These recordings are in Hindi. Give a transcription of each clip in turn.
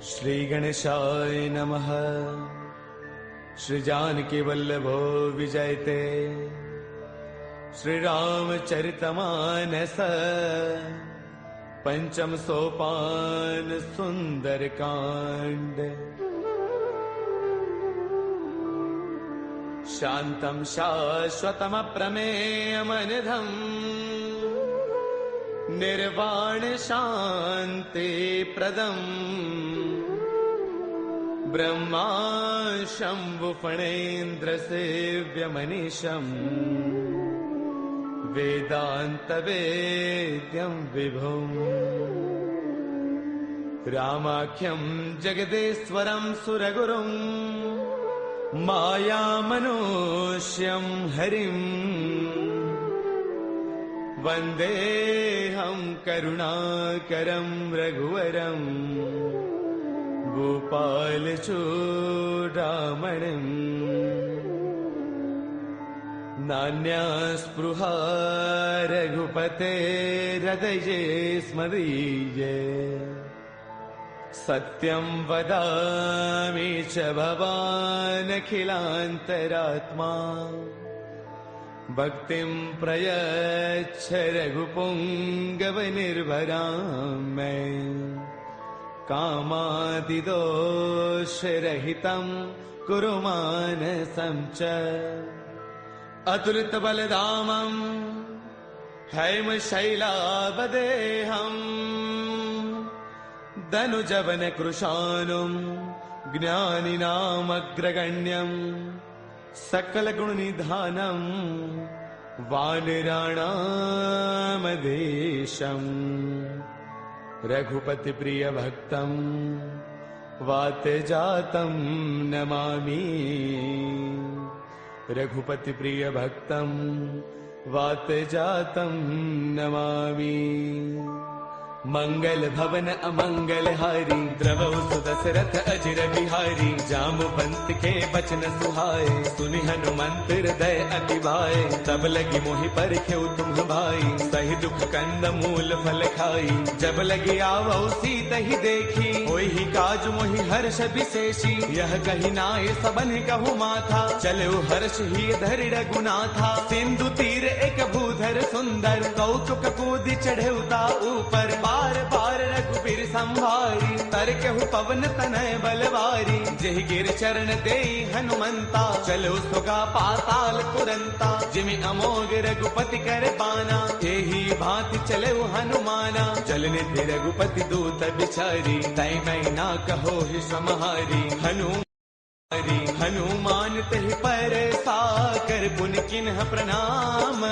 श्री गणेशाय नमः। श्री जानकी वल्लभो विजयते। श्री रामचरितमानस पंचम सोपान सुंदर कांड। शांतं शाश्वतम प्रमेयमनिधम् निर्वाण शांति प्रदम् ब्रह्मा शंभु फणेन्द्र सेव्यमनीशम् वेदांत वेद्यं विभुम् रामाख्यं जगदेश्वरं सुरगुरुं मायामनुष्यं हरिम् वन्देऽहं करुणाकरं रघुवरं गोपालचूडामणिम्। नान्या स्पृहा रघुपतेर्हृदये स्मदीये। सत्यं वदामि च भवानखिलान्तरात्मा। भक्तिं प्रयच्छ रघुपुङ्गवनिर्भरां मे। कामादिदोषरहितं कुरु मानसं च। अतुलितबलधामं हैमशैलावदेहम् धनुजवनकृशानुं ज्ञानिनामग्रगण्यम् सकलगुणनिधानं वानराणामधीशम्। रघुपतिप्रियभक्तं वातजातं नमामि। रघुपतिप्रियभक्तं वातजातं नमामि। मंगल भवन अमंगल हारी द्रवौ सुदशरथ अजिर बिहारी। जामवंत के बचन सुहाए सुनि हनुमंत हृदय अति भाए। तब लगी मोहि परखेउ तुम भाई सही दुख कंद मूल फल खाई। जब लगी आवौ सीता ही देखी होई काज मोहि हर्ष विशेषी। यह कही नाय सबन कहु माथा चलो हर्ष ही धरि रघुनाथा। सिंधु तीर एक भूधर सुंदर कौतुक कूदि चढ़ेउता ऊपर। बार बार रघुबीर संभारी तरकहु पवन तनय बलवारी। जेहि गिर चरण देई हनुमंता चलो सुगा पाताल तुरंता। जिमि अमोघ रघुपति कर बाना एही भांति चले हनुमाना। जल निधि रघुपति दूत बिचारी तै मैं ना कहो ही समहारी। हनुमान तहि पर साकर पुन किन्ह प्रणाम।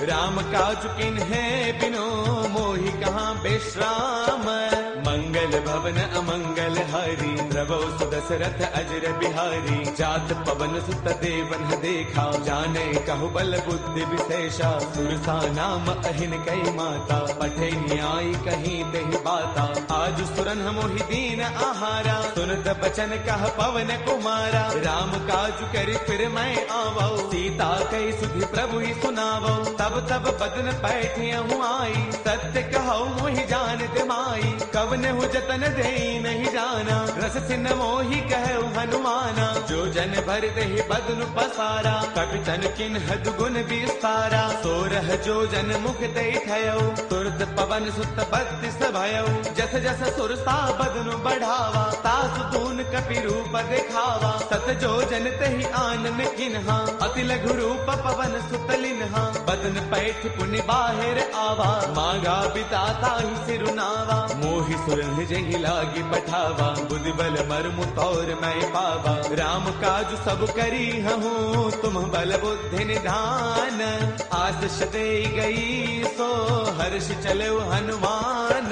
राम काज किन्हे बिनो मोहि कहाँ विश्राम। मंगल भवन अमंगल हारी द्रवौ सुदशरथ अजर बिहारी। जात पवन सुत देवन देखा जाने कहु बल बुद्धि विशेषा। सुरसा नाम अहिन कई माता पठे न्याय कहीं देहि बाता। आज सुरन मोहि दीन आहारा सुनत बचन कह पवन कुमारा। राम काज करि फिर मैं आवौ सीता कई सुधि प्रभु ही सुनावौ। तब तब बदन पैठियहु आई सत्य कहौ मोहि जानत माई। कवन हु जतन देई नहीं जाना रस सिन मोहि कहु हनुमाना। जो जन भर देहि बदनु पसारा कपितन किन्ह दुगुन विस्तारा। सोरह जो जन मुख देई थयौ तुरत पवन सुत बत्तीस भयौ। जस जस सुरसा बदनु बढ़ावा तासु दून कपि रूप दिखावा। सत जो जन तहि आनन किन्हा अति लघु रूप पवन सुत लिन्हा। बदन पैठ पुनि बाहिर आवा मांगा बिताता ही सिरुनावा। मोहि सुरन जहि लागी पठावा बुद्धि बल मर्मु तौर मैं पावा। राम काज सब करी हूँ तुम बल बुद्धि निधान। आशीष दे गई सो हर्ष चलो हनुमान।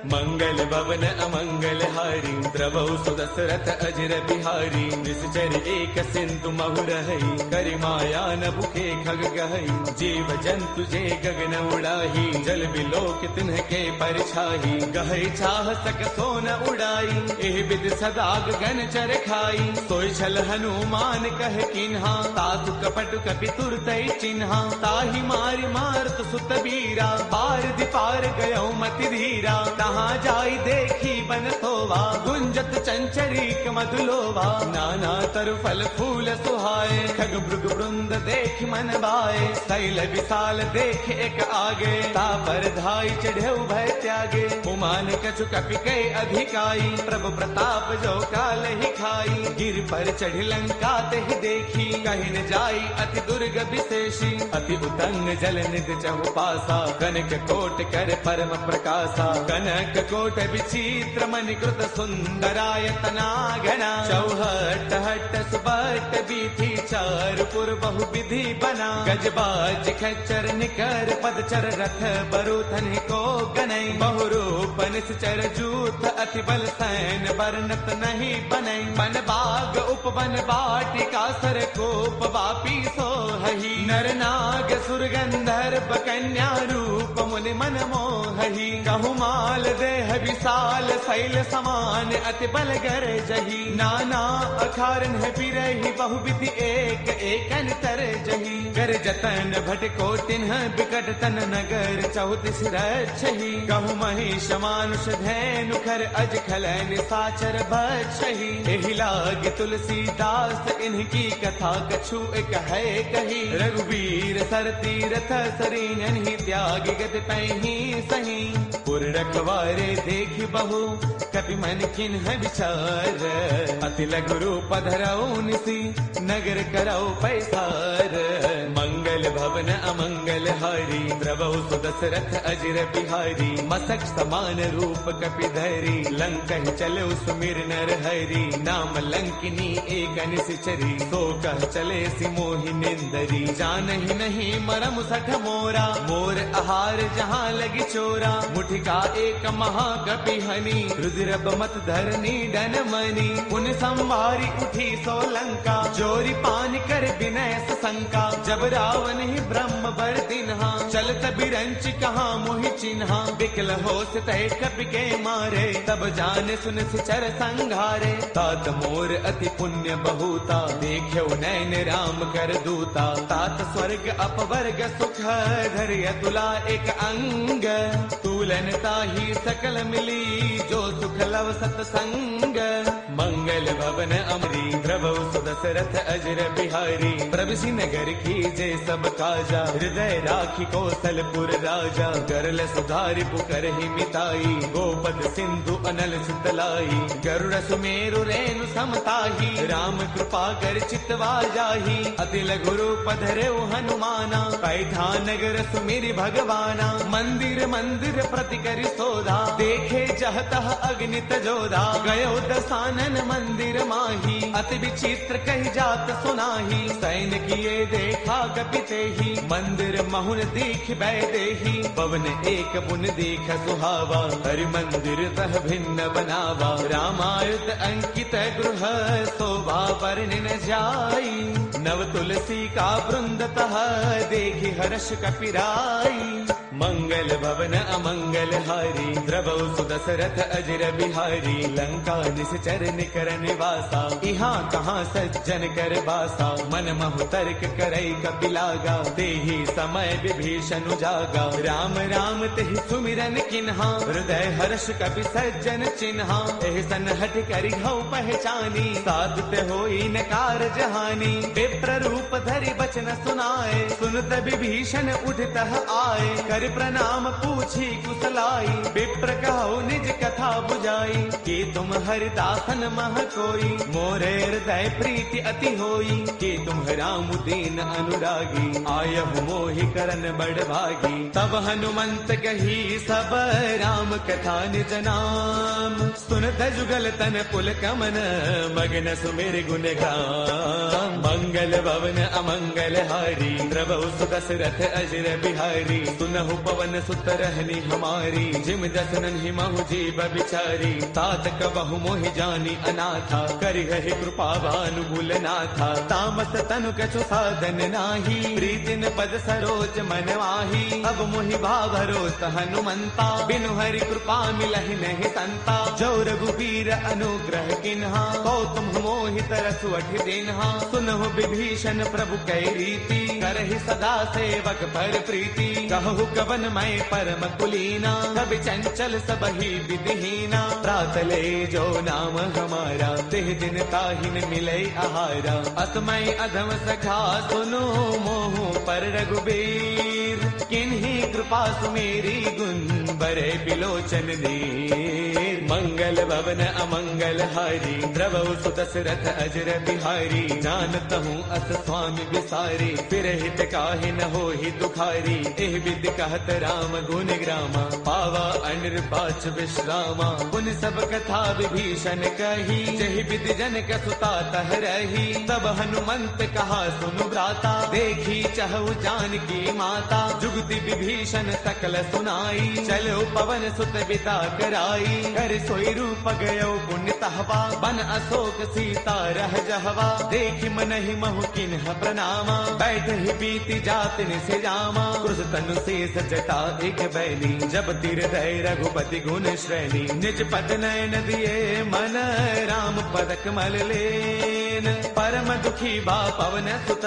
मंगल भवन अमंगल हारी द्रवौ सुदशरथ अजर बिहारी निश्चर एक सिंधु महु रही करि माया न भूखे खग गहई जीव जंतु जे गगन उड़ाही जल बिलोक तिन्ह के परछाही गहई चाह सक सोन उड़ाई एह विद सदा गगन चर खाई सोई छल हनुमान कह किन्हा तातु कपट कपि तुरतई चिन्हा ताहि मारि मारत सुत बीरा पार दिपार गयो मति धीरा तहाँ जाई देखी बन सोवा गुंजत चंचरीक मधुलोवा नाना तरु फल फूल सुहाए खग मृग वृंद देख मन भाए शैल विशाल देख एक आगे तापर धाई चढ़े भय त्यागे उमान कछु कपि के अधिकाई प्रभु प्रताप जो काल ही खाई गिर पर चढ़ लंका ते देखी कहीं न जाई अति दुर्ग विशेषी अति उतंग जल निध चहु पासा कनक कोट कर परम प्रकाशा कनक कोट विचित्र मणिकृत सुंदरायतना घना चौहट हट सुबट बीथी चारपुर बहु विधि बना गजबाज खच्चर निकर पदचर रथ बरुथन को गनई बहुरूप निश्चर जूथ अति बल सैन बरनत नहीं बनई बन बाग उपवन बाटिका सर कोप वापी सोहही नर नाग सुर गंधर्व कन्या रूप मुनि मन मोहही कहु माल देह विशाल शैल समान अति बल गर जही नाना अखारन है बिरही बहु विधि एक एकन तर जही कर जतन भटको तिन्ह बिकट तन नगर चौतीस रक्षही कहु महिष मानुष धैनु खर अज खलन साचर बछही एहि लाग तुलसीदास इनकी कथा कछु एक है कही रघुवीर सर तीरथ सरीन ही त्याग गत पैही सही पुर रखवारे देख बहु कपि मन किन्ह विचार अति लघु रूप धरऊ निसी नगर करऊ पैसार मंगल भवन अमंगल हारी द्रवहु सुदशरथ अजर बिहारी मसक समान रूप कपि धरी लंका चले सुमिर नर हरि नाम लंकिनी एक निश्चरी सो कह चले सि मोहि निंदरी जानहि नहीं मरम सठ मोरा मोर आहार जहाँ लगी चोरा मुठिका एक महाकपि हनी रुद्र बमत धरनी डन मनी पुन संवारी उठी सो लंका जोरी पान कर विनय शंका जब रावण ही ब्रह्म बर दिन्हा चलत बिरंच कहाँ मोहि चिन्हा बिकल हो तय कपि के मारे तब जान सुन सिचर संघारे तात मोर अति पुण्य बहुता देख्यो नैन राम कर दूता तात स्वर्ग अपवर्ग सुख धर्य तुला एक अंग तूलन ताही सकल मिली जो सुख लव सतसंग मंगल भवन अमरी द्रवहु सुदशरथ अजर बिहारी प्रभु नगर की जय सब काजा हृदय राखी कौशलपुर राजा करल सुधारि पुकर ही मिताई गोपद सिंधु अनल सुतलाई गरुड़ सुमेरु रेणु समताही राम कृपा कर चितवा जाही अति लघु रूप धरेउ हनुमाना पैठा नगर सुमिरि भगवाना मंदिर मंदिर प्रति करि सोधा देखे जहतः अग्नित जोधा गयो दसानन मंदिर माही अति विचित्र कही जात सुनाही सैन किए देखा कपिते ही मंदिर महुन दीख बैदेही पवन एक पुन दीख सुहावा हरि मंदिर तह भिन्न बनावा रामायण अंकित गृह शोभा वर्णि न जाई नव तुलसी का वृंद तह देखी हर्ष कपिराई मंगल भवन अमंगल हारी द्रवहु सुदशरथ अजर बिहारी लंका निश्चर निकर निवासा यहाँ कहाँ सज्जन कर बासा मन महु तर्क करई कपिलागा तेहि समय विभीषण जागा राम राम तेहि सुमिरन किन्हा हृदय हर्ष कपि सज्जन चिन्हा एहि सन हठ करि हऊ पहचानी साधुत होई न कारज हानि विप्र रूप धरि बचन सुनाए सुनत विभीषण उठतः आए कर प्रणाम पूछी कुशलाई विप्र कहो निज कथा बुझाई कि तुम हरिदासन मह कोई मोरे हृदय प्रीति अति होई कि तुम राम दीन अनुरागी आयहु मोहि करन बड़ भागी तब हनुमंत कही सब राम कथा निज नाम सुनत जुगल तन पुल कमन मगन सुमिर गुण गाम मंगल भवन अमंगल हारी द्रवहु सुदशरथ अजर बिहारी सुनहु पवन सुत रहनी हमारी, जिम दसनन ही महु जीव बिचारी। तात कबहु मोहि जानी अनाथा, करि गहि कृपा भानुगुल नाथा। तामस तनु कछु साधन नाही, प्रीतिन पद सरोज मन वाही। अब मोहि भावरोत हनुमंता, बिनु हरि कृपा मिलहि नहीं संता। जो रघुबीर अनुग्रह किन्हा, तो तुम मोहि तरसु अठि दिन्हा। सुनहु विभीषण प्रभु कै रीति, करहि सदा सेवक पर प्रीति। कहु कवन मैं परम कुलीना, कवि चंचल सबहि विधिहीना। प्रातले जो नाम हमारा, तिह दिन ताहिन मिलै आहारा। असमय अधम सखा सुनो, मोहु पर रघुबीर। किन्ही कृपा सुमेरी, गुण बरे बिलोचन दीर। मंगल भवन अमंगल हारी, द्रवहु सुत दशरथ अजर बिहारी। जानत हूँ अस स्वामी विसारी, फिर हित काहि न होहि दुखारी। एह विधि कहत राम गुण ग्रामा, पावा अनिर्वाच विश्रामा। पुन सब कथा विभीषण कही, जहि विधि जनक सुता तह रही। तब हनुमंत कहा सुनु भ्राता, देखी चहु जानकी माता। जुगति विभीषण सकल सुनाई, चलो पवन सुत बिता कराई। कर सोई रूप गयो पुण्य तहवा, बन अशोक सीता रह जहवा। देखि मनहि महु किन्ह प्रणामा, बैठ ही बीती जात निसे जामा। क्रुस तनु शेष जटा एक बैली, जब तिर दय रघुपति गुण श्रेणी। निज पद नयन दिए मन, राम पद कमल लेन। परम दुखी बा पवन सुत,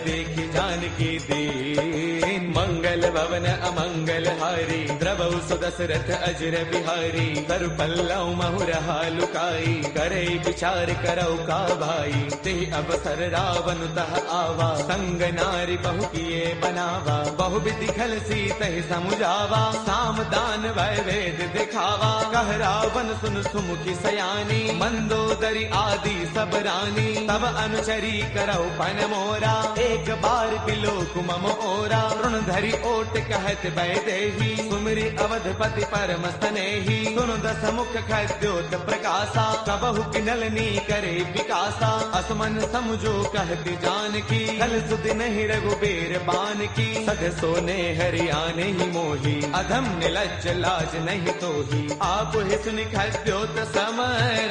देखि जानकी दीन। मंगल भवन अमंगल हारी, द्रवहु सुत दशरथ अजर बिहारी। तरु पल्लव महु रहा लुकाई, करे विचार करौ का भाई। ते अवसर रावण तह आवा, संग नारी बहु किए बनावा। बहु विधि खल सीतहि समुझावा, साम दान वै वेद दिखावा। कह रावण सुन सुमुखी सयानी, मंदोदरी आदि सब रानी। तब अनुचरी करौ पन मोरा, एक बार बिलोक मम ओरा। ऋण धरि ओट कहत वैदेही, सुमिरि अवधपति परम स्नेही। सुन दस मुख खद्योत प्रकाशा, कबहु किनलनी करे विकासा। असमन समझो कहती जानकी, कल सुध नहीं रघुबीर बान की। सध सोने हरियाणे ही मोही, अधम निलज्ज लाज नहीं तोही। आप ही सुनि खद्योत सम,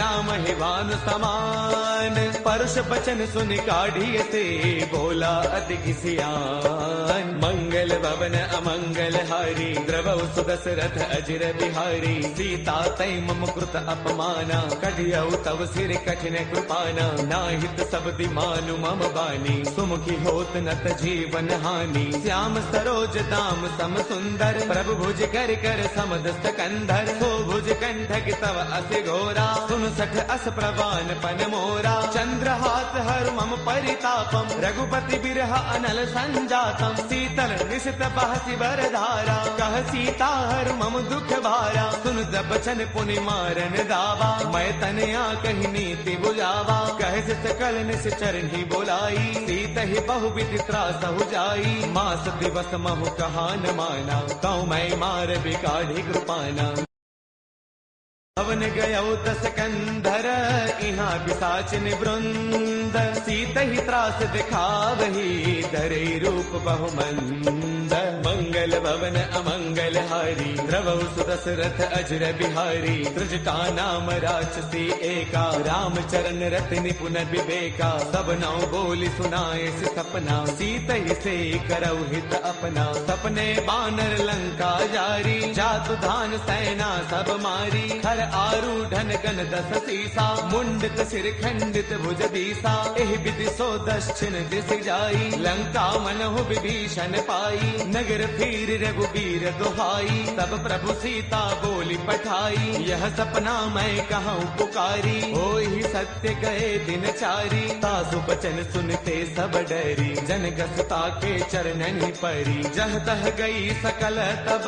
राम ही भानु समान। परुष बचन सुनि काढ़ी से, बोला अति सियान। मंगल भवन अमंगल हारी, द्रवहु सुत दशरथ अजर बिहारी। सीता तै मम कृत अपमाना, कढ़ियौ तव सिर कठिन कृपाना। नाहित सब दिमानु मम बानी, सुमुखी होत नत जीवन हानि। श्याम सरोज दाम सम सुंदर, प्रभु भुज कर कर समदस्त कंधर। सो भुज कंठक तव अस घोरा, सुन सठ अस प्रवान पन मोरा। चंद्रहास हर मम परितापम, रघुपति बिरह अनल संजातम। शीतल निशित बहसी बरधारा, कह सीता हर मम दुख भारा। सुन बचन पुनि मारन दावा, मैं तनया कही नीति बुझावा। कह सकल निस चरणी बोलाई, सीत ही बहु विधि त्रास हो जाई। मास दिवस महु कहा न माना, कौ मैं मार बिकाढ़ी कृपाना। पवन गयो दस कंधर, इहाँ पिशाचिन वृंद। सीत ही त्रास दिखावही, धरे रूप बहुमंद। मंगल भवन अमंगल हारी, द्रवहु सुत दशरथ अजर बिहारी। त्रिजटा नाम राक्षसी एका, राम चरण रति निपुण विवेका। सब नौ बोली सुनाए सपना, सीत ही से करौ हित अपना। सपने बानर लंका जारी, जातु धान सेना सब मारी। हर आरूढ़न गण दस सीसा, मुंडित सिर खंडित भुज दीसा। एह विधि सो दक्षिण दिस जाई, लंका मनहु विभीषण पाई। नगर फिर रघुबीर दुहाई, तब प्रभु सीता बोली पठाई। यह सपना मैं कहूँ पुकारी, होई सत्य गए दिन चारी। तासु बचन सुनते सब डरी, जनक सुता के चरणन परी। जह तह गई सकल तब,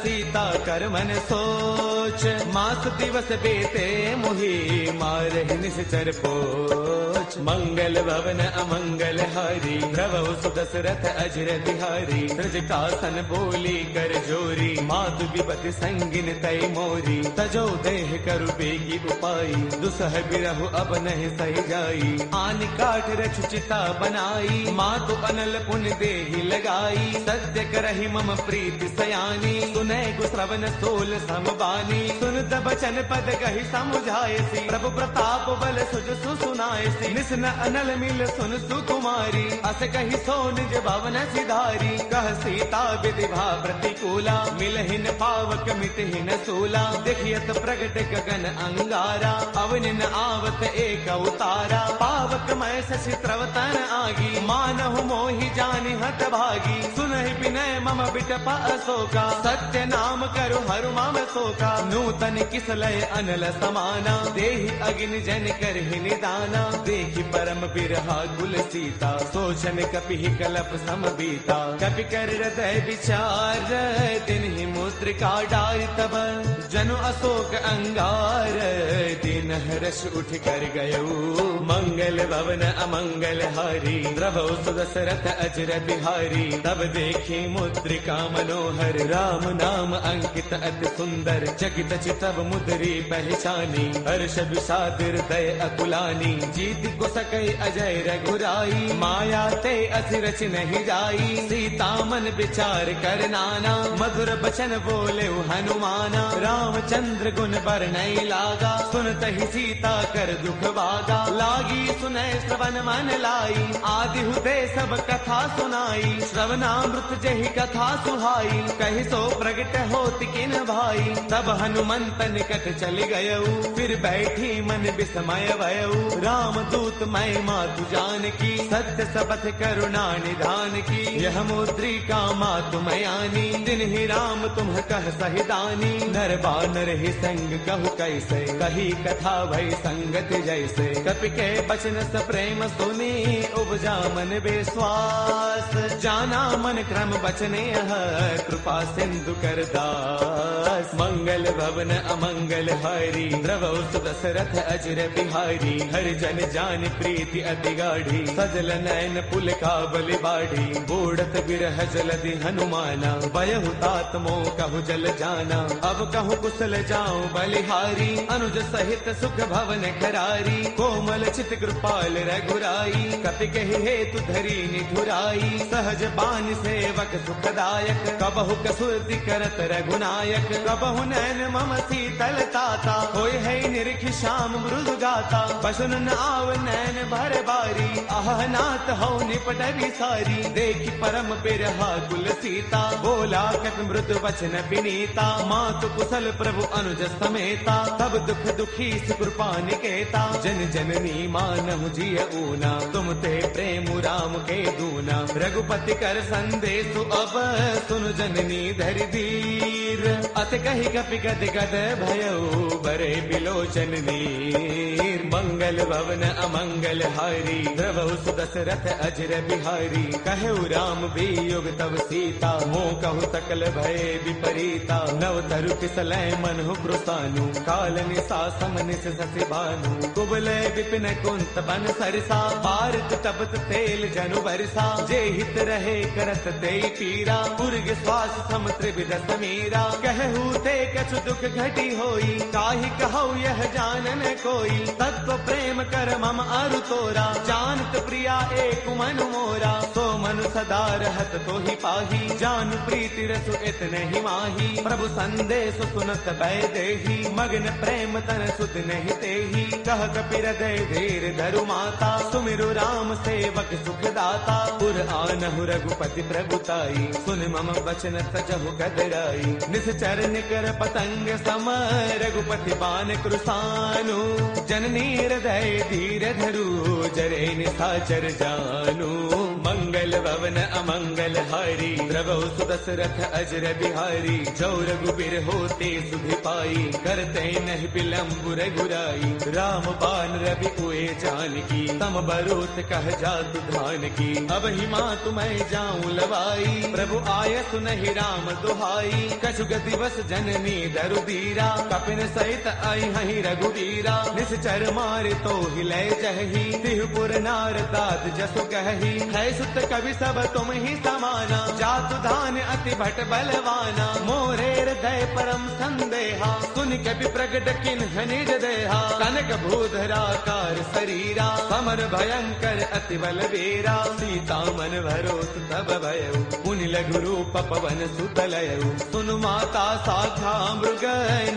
सीता कर मन सोच। मास दिवस बेते मुहि, मारहि निश्चर पोच। वच मंगल भवन अमंगल हारी द्रवहु सुदशरथ अजर बिहारी त्रजटासन बोली कर जोरी मातु विपति संगिन तय मोरी तजो देह करु बेगी उपाई दुसह बिरहु अब नहीं सही जाई आन काठ रच चिता बनाई मातु अनल पुन देहि लगाई सत्य करहि मम प्रीति सयानी सुनै गुश्रवण सोल समबानी सुनत बचन पद कहि समुझायसी प्रभु प्रताप बल सुज सुनायसी निसन अनल मिल सुन सुकुमारी अस कहि सो निज भवन सिधारी कह सीता विधिभा प्रतिकूला मिलहिन पावक मिटहिन सूला देखियत प्रगट गगन अंगारा अवनिन आवत एक अवतारा पावक मय शशि त्रवतन आगी मानहु मोहि जानि हत भागी सुनहि विनय मम बिटप अशोका सत्य नाम करु हरु मम शोका नूतन किसलय अनल समाना देहि अग्नि जन करहि निदाना देखि परम बिरहा कुल सीता सोचन कपि कलप सम बीता कपि कर हृदय विचार तिन्हि मुद्रिका डारि तब जनु अशोक अंगार दिन हर्ष उठ कर गयो मंगल भवन अमंगल हारी द्रवहु सुदशरथ अजर बिहारी तब देखी मुद्रिका मनोहर राम नाम अंकित अति सुंदर चकित चितव मुद्री पहचानी हर्ष विषाद हृदय अकुलानी जीत को सकई अजय रघुराई माया ते अति रच नहीं जाई सीता मन विचार कर नाना मधुर बचन बोले हनुमाना रामचंद्र गुण बरनई लागा सुनत ही सीता कर दुख भागा लागी सुनय श्रवण मन लाई आदि हुते सब कथा सुनाई श्रवणामृत जहि कथा सुहाई कहि सो प्रगट होत किन भाई तब हनुमंत निकट चल गयऊ फिर बैठी मन विस्मय भयऊ राम दूत मैं मातु जान की सत्य सबथ करुणा निधान की यह मुद्रिका मातु मयानी दिन ही राम तुम कह सहिदानी नर बानर ही संग कहु कैसे कही कथा भई संगत जैसे कपि के बचन स प्रेम सुनी उपजा मन विश्वास जाना मन क्रम बचने कृपा सिंधु कर दास मंगल भवन अमंगल हारी द्रवहु सुदशरथ अजर बिहारी हरि जन जान प्रीति अति गाढ़ी सजल नयन पुल काबल बाढ़ी बूढ़त बिरह जलधि हनुमाना बयहु तात मोह कहु जल जाना अब कहु कुशल जाऊं बलिहारी अनुज सहित सुख भवन खरारी कोमल चित कृपाल रघुराई कपि कहि हेतु धरी निठुराई सहज बान सेवक सुखदायक कबहु कसुरति करत रघुनायक कबहु नैन मम शीतल ताता होय है निरखि श्याम मृदु गाता बसुन न आव नैन भर बारी आह नाथ हौ निपट विसारी देखि परम बिरहा कुल सीता बोला कत मृदु वचन विनीता मातु कुशल प्रभु अनुज समेता तब दुख दुखी कृपा निकेता जन जननी मानहु जिय ऊना तुम ते प्रेम राम के दूना रघुपति कर संदेश अब सुन जननी धरि धीर अत कहि कपि गद गद भयऊ बरे बिलोचन नीर मंगल भवन अमंगल हारी द्रवहु सुदशरथ अजर बिहारी कहु राम वियोग तब सीता मोह कहु सकल भय विपरीता नव तरु किसलय मनहु कृतानु काल निसा समनिस ससि भानु कुबलय विपिन कुंत बन सरसा भारत तपत तेल जनु बरसा जे हित रहे करत ते पीरा उर्ग श्वास सम त्रिविध समीरा कहु ते कछु दुख घटी होई काहि कहु यह जानन कोई तत्व प्रेम कर मम अरु तोरा जानत प्रिया एक मनु मोरा सो मनु सदा रहत तो ही पाही जान प्रीति रसु इतने ही माही प्रभु संदेश सुनत भय देही मग्न प्रेम तन सुध नहीं तेही कह कपि हृदय धीर धरु माता सुमिरु राम सेवक सुख दाता पुर आनहु रघुपति प्रभुताई सुन मम बचन तजहु कदराई निश्चर निकर पतंग सम रघुपति बान कृसानु जननी हृदय धीर धरु जरे निशाचर जानू मंगल भवन अमंगल हारी द्रवहु सुदशरथ अजर बिहारी जो रघुबीर होते सुधि पाई करते नहीं विलम्ब रघुराई राम बान रवि उए जानकी, तम बरूत कह जातु धान की। अब ही माँ तुम्हें जाऊं लवाई, प्रभु आय सुनहि राम दुहाई। कछु दिवस जननी दरुदीरा, कपिन सहित आई हहि रघुवीरा। निश्चर मारे तो हिले जही, तिहुपुर नार तात जसु कही। है सुत कवि सब तुम ही समाना, जातु धान अति भट बलवाना। मोरे हृदय परम संदेहा, सुन कवि प्रगट किन्ह निज देहा। कनक भूधराकार शरीरा, समर भयंकर अति बलवीरा। सीता मन भरोस तब भयउ, मुनि लघु रूप पवन सुत लयउ। सुनु माता साखा मृग,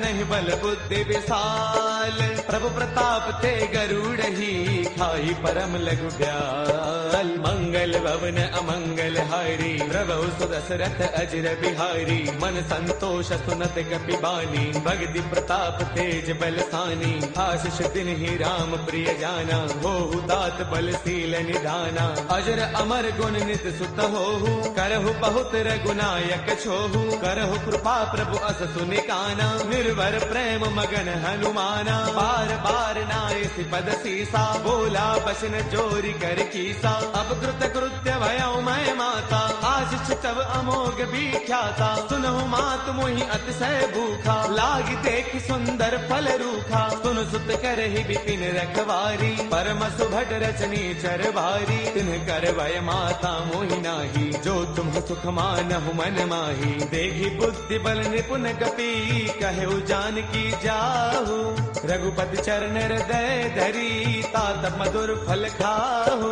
नहीं बल बुद्धि विशाल। प्रभु प्रताप ते गरुड़ ही, खाई परम लघु ब्याल। मंगल भवन अमंगल हारी, प्रभु सुदशरथ अजर बिहारी। मन संतोष सुनत कपि बानी, भगति प्रताप तेज बलसानी। आशीष दिन ही राम प्रिय जाना, होहु तात बलशील निधाना। अजर अमर गुण नित सुत होहु, करहु बहुत रघुनायक छोहु। करहु कृपा प्रभु अस सुनिकाना, निर्भर प्रेम मगन हनुमाना। बार बार नाय पद सीसा, बोला बसन जोरी कर कीसा। अब कृत कृत्य भयउ मैं माता, आशीष तब अमोघ विख्याता। सुनहु मात मोहि अतिशय भूखा, लागी देख सुंदर फल रूखा। सुन सुत करहि बिपिन रखवारी, परम सुभट रचनी चरवारी। तिन्ह कर भय माता मोहि नाही, जो तुम सुख मानहु मन माही। देखी बुद्धि बल निपुण गति, कहु जानकी जाहु। रघुपति चरण हृदय धरी, तात मधुर फल खाहु।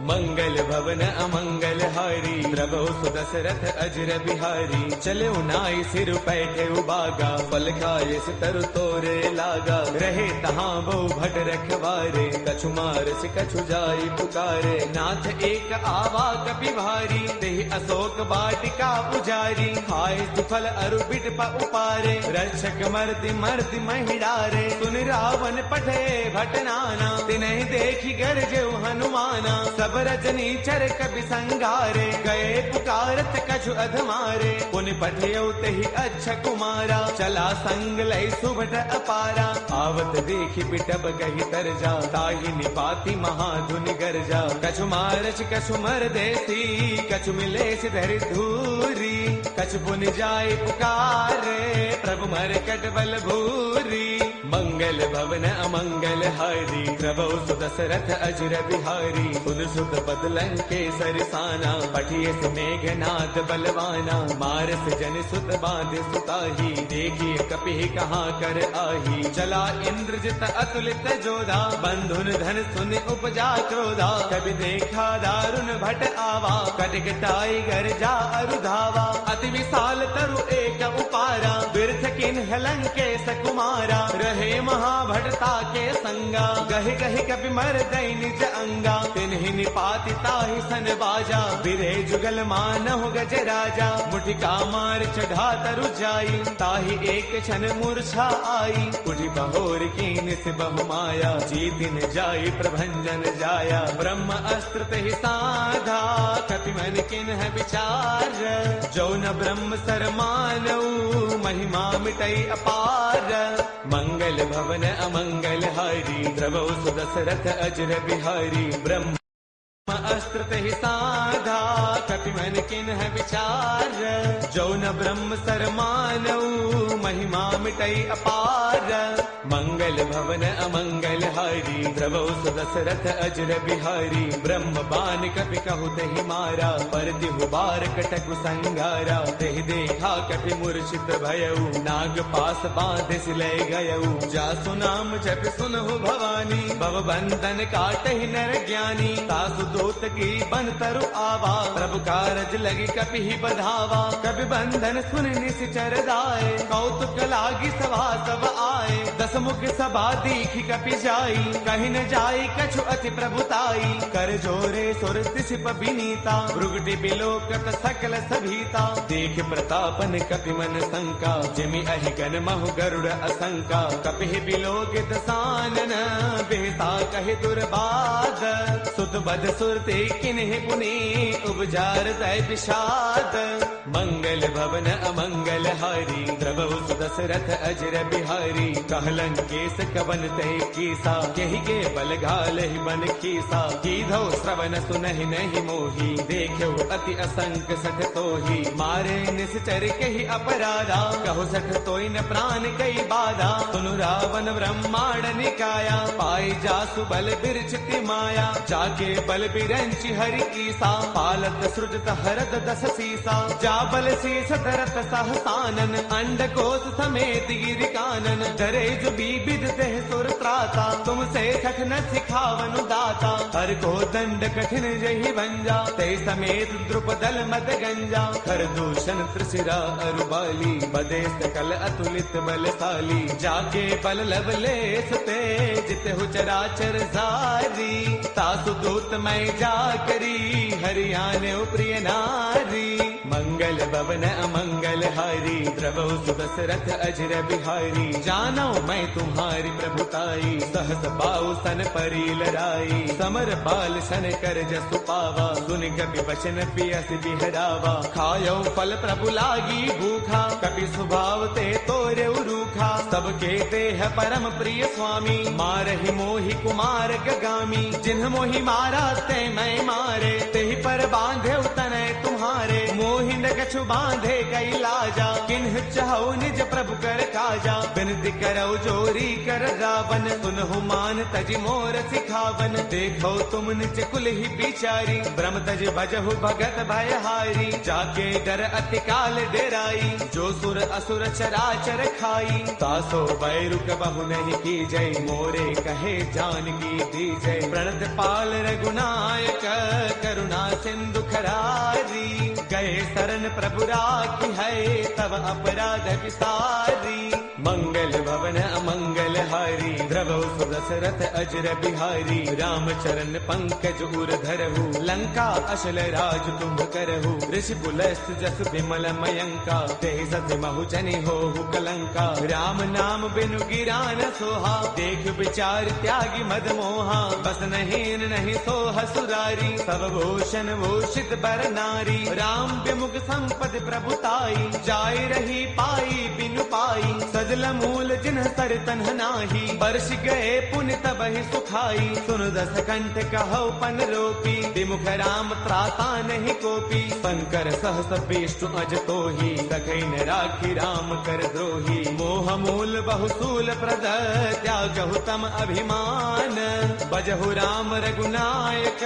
मंगल भवन अमंगल हारी, प्रभु सुदशरथ अजर बिहारी। चले नाई सिर पैठे उबागा, फल खाए तरु तोरे लागा। रहे तहाँ बहु भट रखवारे, कछु मारस कछु जाई पुकारे। नाथ एक आवा कपि भारी, तेहि अशोक वाटिका पुजारी। खाए सुफल अरु बिट उपारे, रक्षक मर्दि मर्दि महिडारे। सुन रावण पठे भट नाना, तिन्हि देखी गरजेउ हनुमाना। सब रजनी चर कपि संगारे, गए पुकारत कछु अधमारे। पुनि पठियउ तेहि अच्छा कुमारा, चला संग लय सुभट अपारा। आवत देखि बिटब कहि तरजा, ताहि निपाति महाधुनि गरजा। कछु मारच कछु मर देसी, कछु मिलेस धरि धूरी। कछु पुनि जाय पुकारे, प्रभु मरकट बल भूरी। मंगल भवन अमंगल हारी, प्रभु सुदशरथ अजर बिहारी। सुन सुत पद लंकेसर साना, पठिए से मेघनाद बलवाना। मारस जन सुत बांध सुताही, देखिए कपि कहाँ कर आही। चला इंद्रजित अतुलित जोधा, बंधुन धन सुन उपजा क्रोधा। कभी देखा दारुण भट आवा, कटकटाई गरजा अरुधावा। अति विशाल तरु एक उपारा, बिरथ किन्ह लंकेश कुमारा। रहे महाभटता के संगा, गहि गहि कपि मर दई निज अंगा। तिन्हि निपाति ताहि सन बाजा, बिरे जुगल मानहु गज राजा। मुठिका मार चढ़ा तरु जाई, ताहि एक क्षण मूर्छा आई। उठि बहोर कीन से बहु माया, जीतिन जाई प्रभंजन जाया। ब्रह्म अस्त्र तेहि साधा, कपि मन किन्ह विचार। जो न ब्रह्म सर मानऊ, महिमा मिटई अपार। मंगल भवन अमंगल हारी, प्रभु सुदशरथ अजर बिहारी। ब्रह्म अस्त्र तेहि साधा, कपि मन किन्ह विचार। जो न ब्रह्म सर मानऊ, महिमा मिटई अपार। मंगल भवन अमंगल हारी, प्रभु सुदशरथ अजर बिहारी। ब्रह्म बान कपि कहु तेहि मारा, पर तिहु बार कटकु संगारा। तेहि देखा कपि मूर्छित भयउ, नाग पास बांधे सिलय गयउ। जासु नाम जपि सुनहु भवानी, भव बंधन काटहि नर ज्ञानी। तासु दूत की बन तरु आवा, प्रभु कारज लगी कपि ही बधावा। कपि बंधन सुन निश्चर दाए, कौतुक लागी सभा सब आए। दस मुख सभा दीखी कपि जाई, कहीं न जाई कछु अति प्रभुताई। कर जोरे सुर दिसिप बिनीता, भृगुटि बिलोकत सकल सभीता। देख प्रतापन कपि मन शंका, जिमि अहि गण महु गरुड़ असंका। कपि बिलोकित सानन, बेहता कहि दुर्बाद। सुत बद सुरते किन्हि पुनि, उपजार तय विषाद। मंगल भवन अमंगल हारी, प्रभु सुदशरथ अजर बिहारी। कहलन केस कवन ते कीसा, केहि के बल घाल ही बन कीसा। कीधो श्रवण सुनहि नहीं मोही, देखो अति असंक सठ तोही। मारे निश्चर केहि अपराधा, कहो सठ तोई न प्राण कई बाधा। सुनु रावण ब्रह्मांड निकाया, पाई जासु बल बिरचिति माया। जाके बल बिरंचि हरि ईसा, पालत सृजत हरद दस सीसा। जा बल शीस धरत सहसानन, अंड कोश समेत गिर कानन। डरे जो बीबिद देह सुर त्राता, तुमसे सठ न सिखावनु दाता। हर को दंड कठिन जहि भंजा, ते समेत द्रुपदल मद गंजा। खर दूषण त्रिशिरा अरुबाली, बदे सकल अतुलित बलशाली। जाके बल लवलेस ते, जित हो चराचर सारी। तासु दूत मैं जा करी, हरियाणे प्रिय नारी। मंगल भवन अमंगल हारी, द्रवौ सुदशरथ अजर बिहारी। जानो मैं तुम्हारी प्रभुताई, सहस पाऊ सन परी लड़ाई। समर बाल सन कर जसु पावा, सुन कपि वचन पियस बिहरावा। खायो फल प्रभु लागी भूखा, कपि स्वभाव ते तोरे रूखा। सबके देह परम प्रिय स्वामी, मारहि मोहि कुमार गगामी। जिन्ह मोहि मारा ते मैं मारे, तेहि पर बांधे तनय तुम्हारे। मोहि न कछु बांधे कई लाजा, किन्ह चाहो निज प्रभु कर काजा। बिनती करौ जोरी कर रावण, सुनहु मान तज मोर सिखावन। देखो तुम निज कुल ही बिचारी, ब्रह्म तज भजहु भगत भयहारी। जाके डर अति काल डेराई, जो सुर असुर चराचर खाई। तासो बैरु कबहु नहीं की जय, मोरे कहे जानकी दी जय। प्रणत पाल रघुनायक, करुणा सिंधु खरारी। गए शरण प्रभु राखी है, तब अपराध विसारी। मंगल भवन अमंगल हारी, द्रवौ सुदशरथ अजर बिहारी। राम चरण पंकज उर धरहु, लंका अशल राज तुम करहु। ऋषि पुलस्त जस विमल मयंका, ते सति महु जनि होहु कलंका। राम नाम बिनु गिरा न सोहा, देख विचार त्यागी मद मोहा। बस नहीं नहीं सोह सुरारी, सब भूषण भूषित बर नारी। राम विमुख संपद प्रभुताई, जाय रही पाई बिनु पाई। सजल मूल जिन्ह सर तन्ह नाही, बरस गए पुण्य तबहि सुखाई। सुन दस कंठ कहो पन रोपी, विमुख राम त्राता नहीं कोपी। शंकर सहस विष्णु अज तोही, सखै न राखी राम कर द्रोही। मोह मूल बहुसूल प्रद, त्यागहु तम अभिमान। बजहु राम रघुनायक,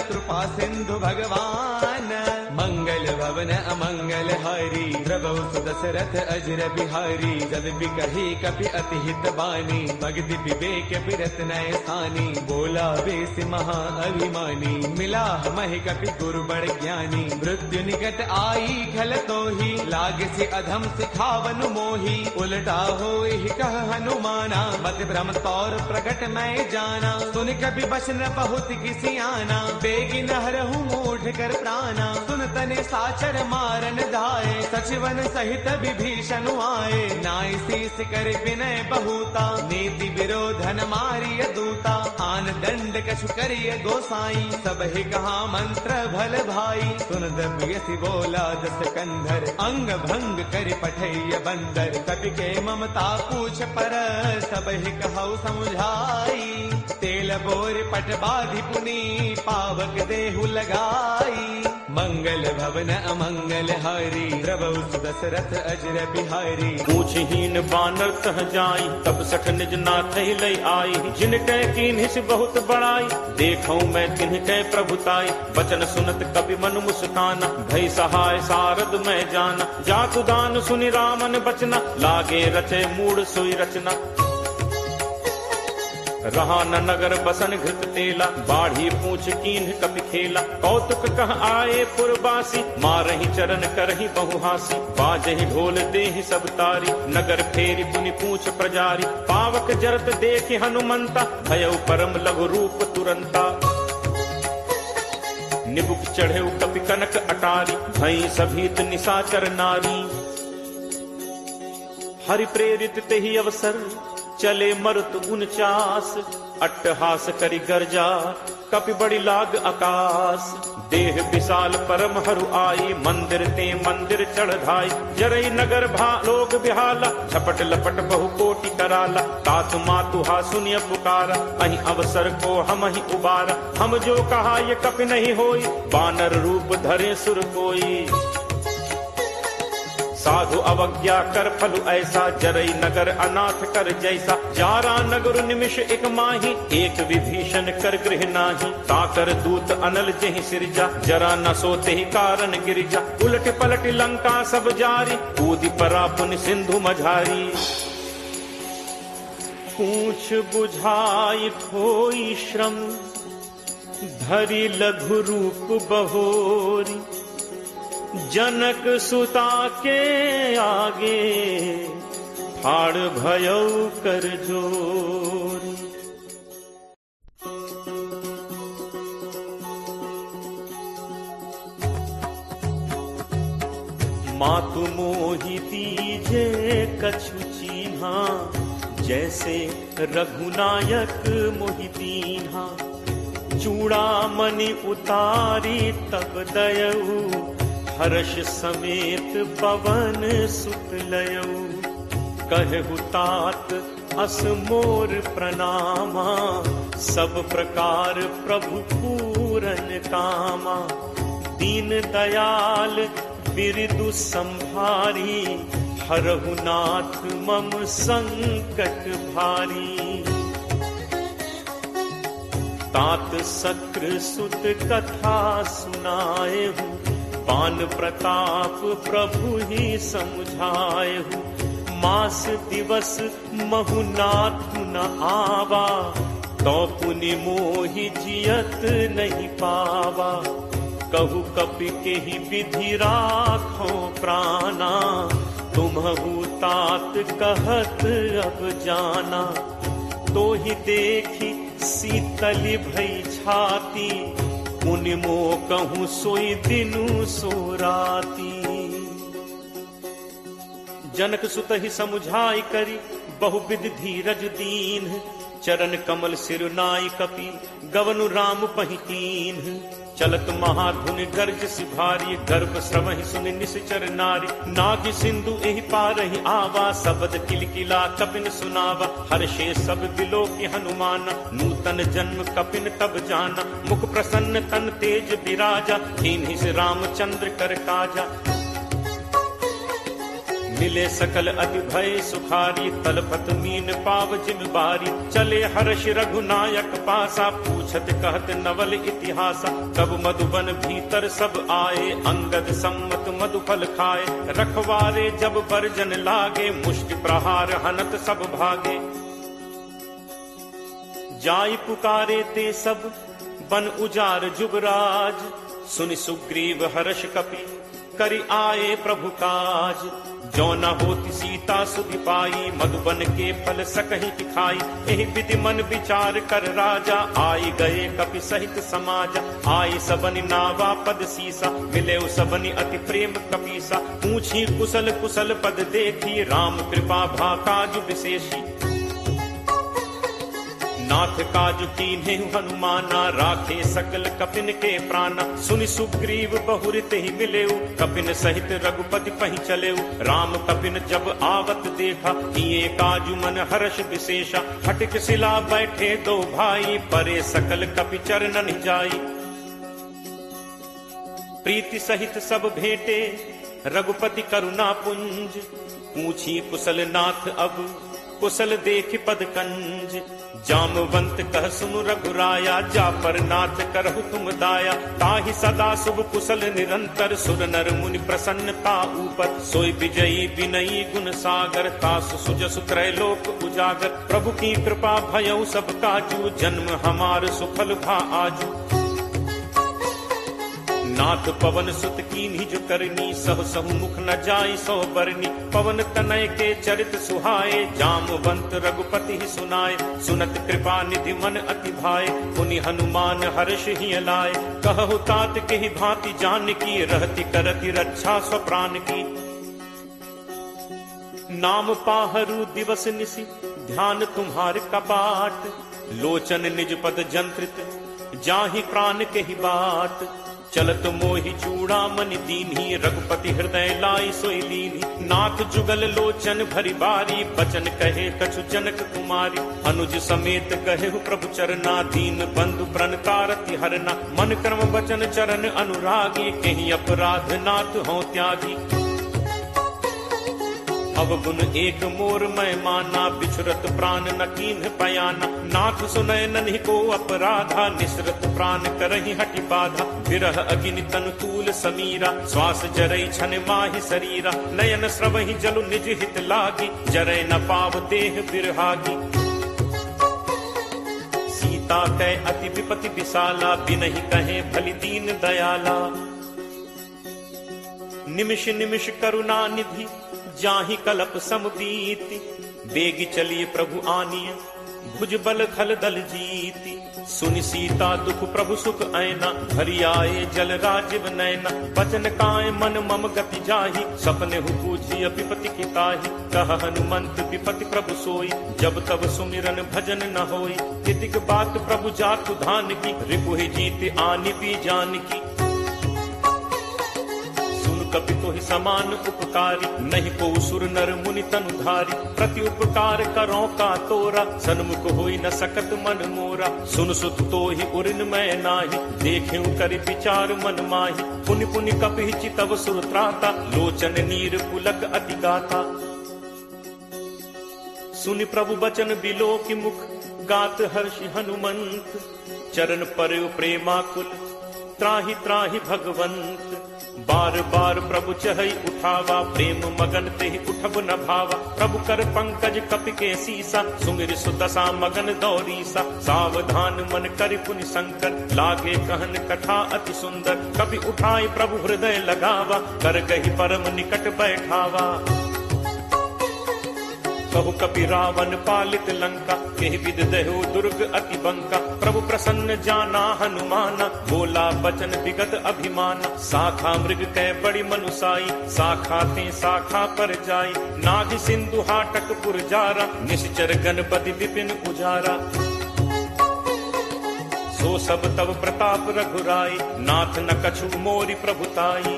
कृपा सिंधु भगवान। मंगल भवन अमंगल हारी, द्रवौ सुदशरथ अजर बिहारी। जद बिकहि कपि अति हित बानी, भगति विवेक बिरत नय सानी। बोला बेस महा अभिमानी, मिला महि कपि गुरु बड़ ज्ञानी। मृत्यु निकट आई खल तोही, लाग से अधम सिखावनु मोही। उलटा होई कह हनुमाना, मत भ्रम तौर प्रगट मैं जाना। सुन कपि बचन बहुत किसी आना, बेगी नहरहु मूढ़ कर प्राणा। सुन तने साचर मारन धाये, सचिवन सहित विभीषण आए। नाई शीस कर विनय बहुता, नीति विरोधन मारिय दूता। आन दंड कछु करिय गोसाई, सब ही कहा मंत्र भल भाई। सुन दबियसि बोला दस कंधर, अंग भंग कर पठैय बंदर। कपि के ममता पूछ पर, सब ही कहु समुझाई। तेल बोर पट बाधि पुनी, पावक देहु लगाई। मंगल भवन अमंगल हारी, द्रवौ सुदशरथ अजर बिहारी। पूछहीन बानर तह जाई, तब सठ निज नाथ लय आई। जिन कै कीन्हिस बहुत बड़ाई, देखौ मैं तिन्ह कै प्रभुताई। बचन सुनत कपि मन मुस्काना, भय सहाय सारद मैं जाना। जातु दान सुनि रामन बचना, लागे रचे मूढ़ सोई रचना। रहा न नगर बसन घृत तेला, बाढ़ी पूछ कीन्ह कपि खेला। कौतुक कह आए पुरबासी, मारहि चरण करहि बहुहासी। बाजहि ढोल देहि सब तारी, नगर फेरी पुनि पूछ प्रजारी। पावक जरत देखि हनुमंता, भयउ परम लघु रूप तुरंता। निबुक चढ़े कपि कनक अटारी, भई सभीत निशाचर नारी। हरि प्रेरित तेहि अवसर, चले मरुत 49 अट्टहास करि गर्जा कपि बड़ी लाग आकाश। देह विशाल परम हरु आई, मंदिर ते मंदिर चढ़ाई। जरई नगर भा लोग बिहाला, झपट लपट बहु कोटि कराला। तातु मातु हा सुनिय पुकारा, अहि अवसर को हम ही उबारा। हम जो कहा ये कपि नहीं होई, बानर रूप धरे सुर कोई। साधु अवज्ञा कर फलु ऐसा, जरई नगर अनाथ कर जैसा। जारा नगर निमिष एक माही, एक विभीषण कर गृह नाही। ताकर दूत अनल जहि सिरजा, जरा न सोते ही कारण गिरिजा। उलट पलट लंका सब जारी, कूदि परा पुन सिंधु मझारी। पूछ बुझाई खोई श्रम, धरि लघु रूप बहोरी। जनक सुता के आगे, फाड़ भयौ कर जोरी। मातु मोहि दीजे कछु चीन्हा, जैसे रघुनायक मोहि दीन्हा। चूड़ामणि उतारी तब दयऊ, हर्ष समेत पवन सुत लयऊ। कहु तात अस मोर प्रणामा, सब प्रकार प्रभु पूरन कामा। दीन दयाल बिरदु संभारी, हरहु नाथ मम संकट भारी। तात सक्र सुत कथा सुनाए हूँ, पान प्रताप प्रभु ही समुझाए हूँ। मास दिवस महु नाथु न आवा, तो पुनि मोहि जियत नहीं पावा। कहु कपि के ही विधि राखो प्राणा, तुम्हु तात कहत अब जाना। तो ही देखी शीतल भई छाती, मुनि मो कहूँ सोई दिनु सो राती। जनक सुत ही समुझाई करी, बहुविध धीरज दीन। चरण कमल सिरुनाई कपि, गवनु राम पहितीन। चलत महाधुनि गर्ज सिभारी, गर्भ श्रवहि सुनि निश्चर नारी। नाग सिंधु एहि पारहि आवा, सबद किलकिला कपिन सुनावा। हर्षे सब दिलो की हनुमाना, नूतन जन्म कपिन तब जाना। मुख प्रसन्न तन तेज विराजा, दीन्हि से रामचंद्र कर काजा। मिले सकल अति भय सुखारी, तलपत मीन पाव जिम बारी। चले हर्ष रघुनायक पासा, पूछत कहत नवल इतिहासा। तब मधुबन भीतर सब आए, अंगद सम्मत मधुफल खाए। रखवारे जब बरजन लागे, मुष्टि प्रहार हनत सब भागे। जाई पुकारे ते सब, बन उजार जुबराज। सुनि सुग्रीव हर्ष कपि, करि आए प्रभु काज। जो न होती सीता सुधि पाई, मधुबन के फल सकहि खाई। एहि विधि मन विचार कर राजा, आई गए कपि सहित समाजा। आई सबनि नावा पद सीसा, मिले सबनि अति प्रेम कपीसा। पूछी कुशल कुशल पद देखी, राम कृपा भा काज विशेषी। नाथ काज कीन्हे हनुमाना, राखे सकल कपिन के प्राणा। सुनि सुग्रीव बहुरित ही मिलेऊ, कपिन सहित रघुपति पहि चलेऊ। राम कपिन जब आवत देखा, किए काजु मन हर्ष विशेषा। हटिक सिला बैठे दो भाई, परे सकल कपि चरणन जाई। प्रीति सहित सब भेंटे, रघुपति करुणा पुंज। पूछी कुशल नाथ अब, कुशल देख पद कंज। जामवंत कह सुनु रघुराया, जा पर नाथ करहु तुम दाया। ताहि सदा शुभ कुशल निरंतर, सुर नर मुनि प्रसन्नता ऊपर। सोई विजयी विनयी गुण सागर, तासु सुजसु त्रैलोक उजागर। प्रभु की कृपा भयउ सब काजू, जन्म हमार सुफल भा आजू। नाथ पवन सुत कीन्ही जो करनी, सह सहु मुख न जाई सो बरनी। पवन तनय के चरित सुहाए, जामवंत रघुपति ही सुनाए। सुनत कृपा निधि मन अति भाए, पुनि हनुमान हर्ष ही लाए। कहु तात के ही भांति जान की, रहति करति रक्षा स्वप्राण की। नाम पाहरू दिवस निसी, ध्यान तुम्हार कपाट। लोचन निज पद जंत्रित जाहि प्राण के ही बात, चलत मोहि चूड़ामणि दीन्ही रघुपति हृदय लाई सोई लीन्ही। नाथ जुगल लोचन भरी बारी बचन कहे कछु जनक कुमारी, अनुज समेत कहे प्रभु चरना दीन बंधु प्रण तारति हरना। मन कर्म वचन चरण अनुरागी कहीं अपराध नाथ हो त्यागी। अब गुण एक मोर मैं माना बिछुरत प्राण न कीन्ह पयाना। नाथ सुनय नन्हि को अपराधा निसरत प्राण करहि हटि बाधा। विरह अग्नि तनु तूल समीरा श्वास जरई छन माहि शरीरा। नयन स्रवहि जलु निज हित लागी जरय न पाव देह बिरहागी। सीता कै अति विपति विशाला बिनहि कहे भली दीन दयाला। निमिष निमिष करुणा निधि जाहि कलप समबीति। बेगी चलिए प्रभु आनिय भुज बल खल दल जीति। सुनि सीता दुख प्रभु सुख ऐना भरी आए जल राजीव नैना। बचन काय मन मम गति जाहि सपने हु पूछी विपति की ताहि। कह हनुमंत विपति प्रभु सोई जब तब सुमिरन भजन न होई। तितिक बात प्रभु जातु धान की रिपुहि जीत आनि भी जान की। कपि तोहि समान उपकारी नहीं को सुर नर मुनि तनुधारी। प्रति उपकार करो का तोरा सन्मुख होई न सकत मन मोरा। सुन सुत तोहि उरिन मैं नाही देखें करि विचार मन माही। पुनि पुनि कपि चितव सुर त्राता लोचन नीर पुलक अति गाता। सुनि प्रभु बचन बिलो की मुख गात हर्षि हनुमंत। चरण पर प्रेमाकुल त्राहि त्राहि भगवंत। बार बार प्रभु चहई उठावा प्रेम मगन तेहि उठब न भावा। प्रभु कर पंकज कपि के सीसा सुमिर सुदशा मगन दौरीसा। सावधान मन करि पुनि शंकर लागे कहन कथा अति सुंदर। कपि उठाई प्रभु हृदय लगावा कर कहि परम निकट बैठावा। कहु कपि रावण पालित लंका केहि विद दहो दुर्ग अति बंका। प्रभु प्रसन्न जाना हनुमाना बोला बचन विगत अभिमाना। शाखा मृग कै बड़ी मनुसाई शाखा ते शाखा पर जाई। नाग सिंधु हाटक पुर जारा निश्चर गणपति विपिन उजारा। सो सब तब प्रताप रघुराई नाथ न कछु मोरि प्रभुताई।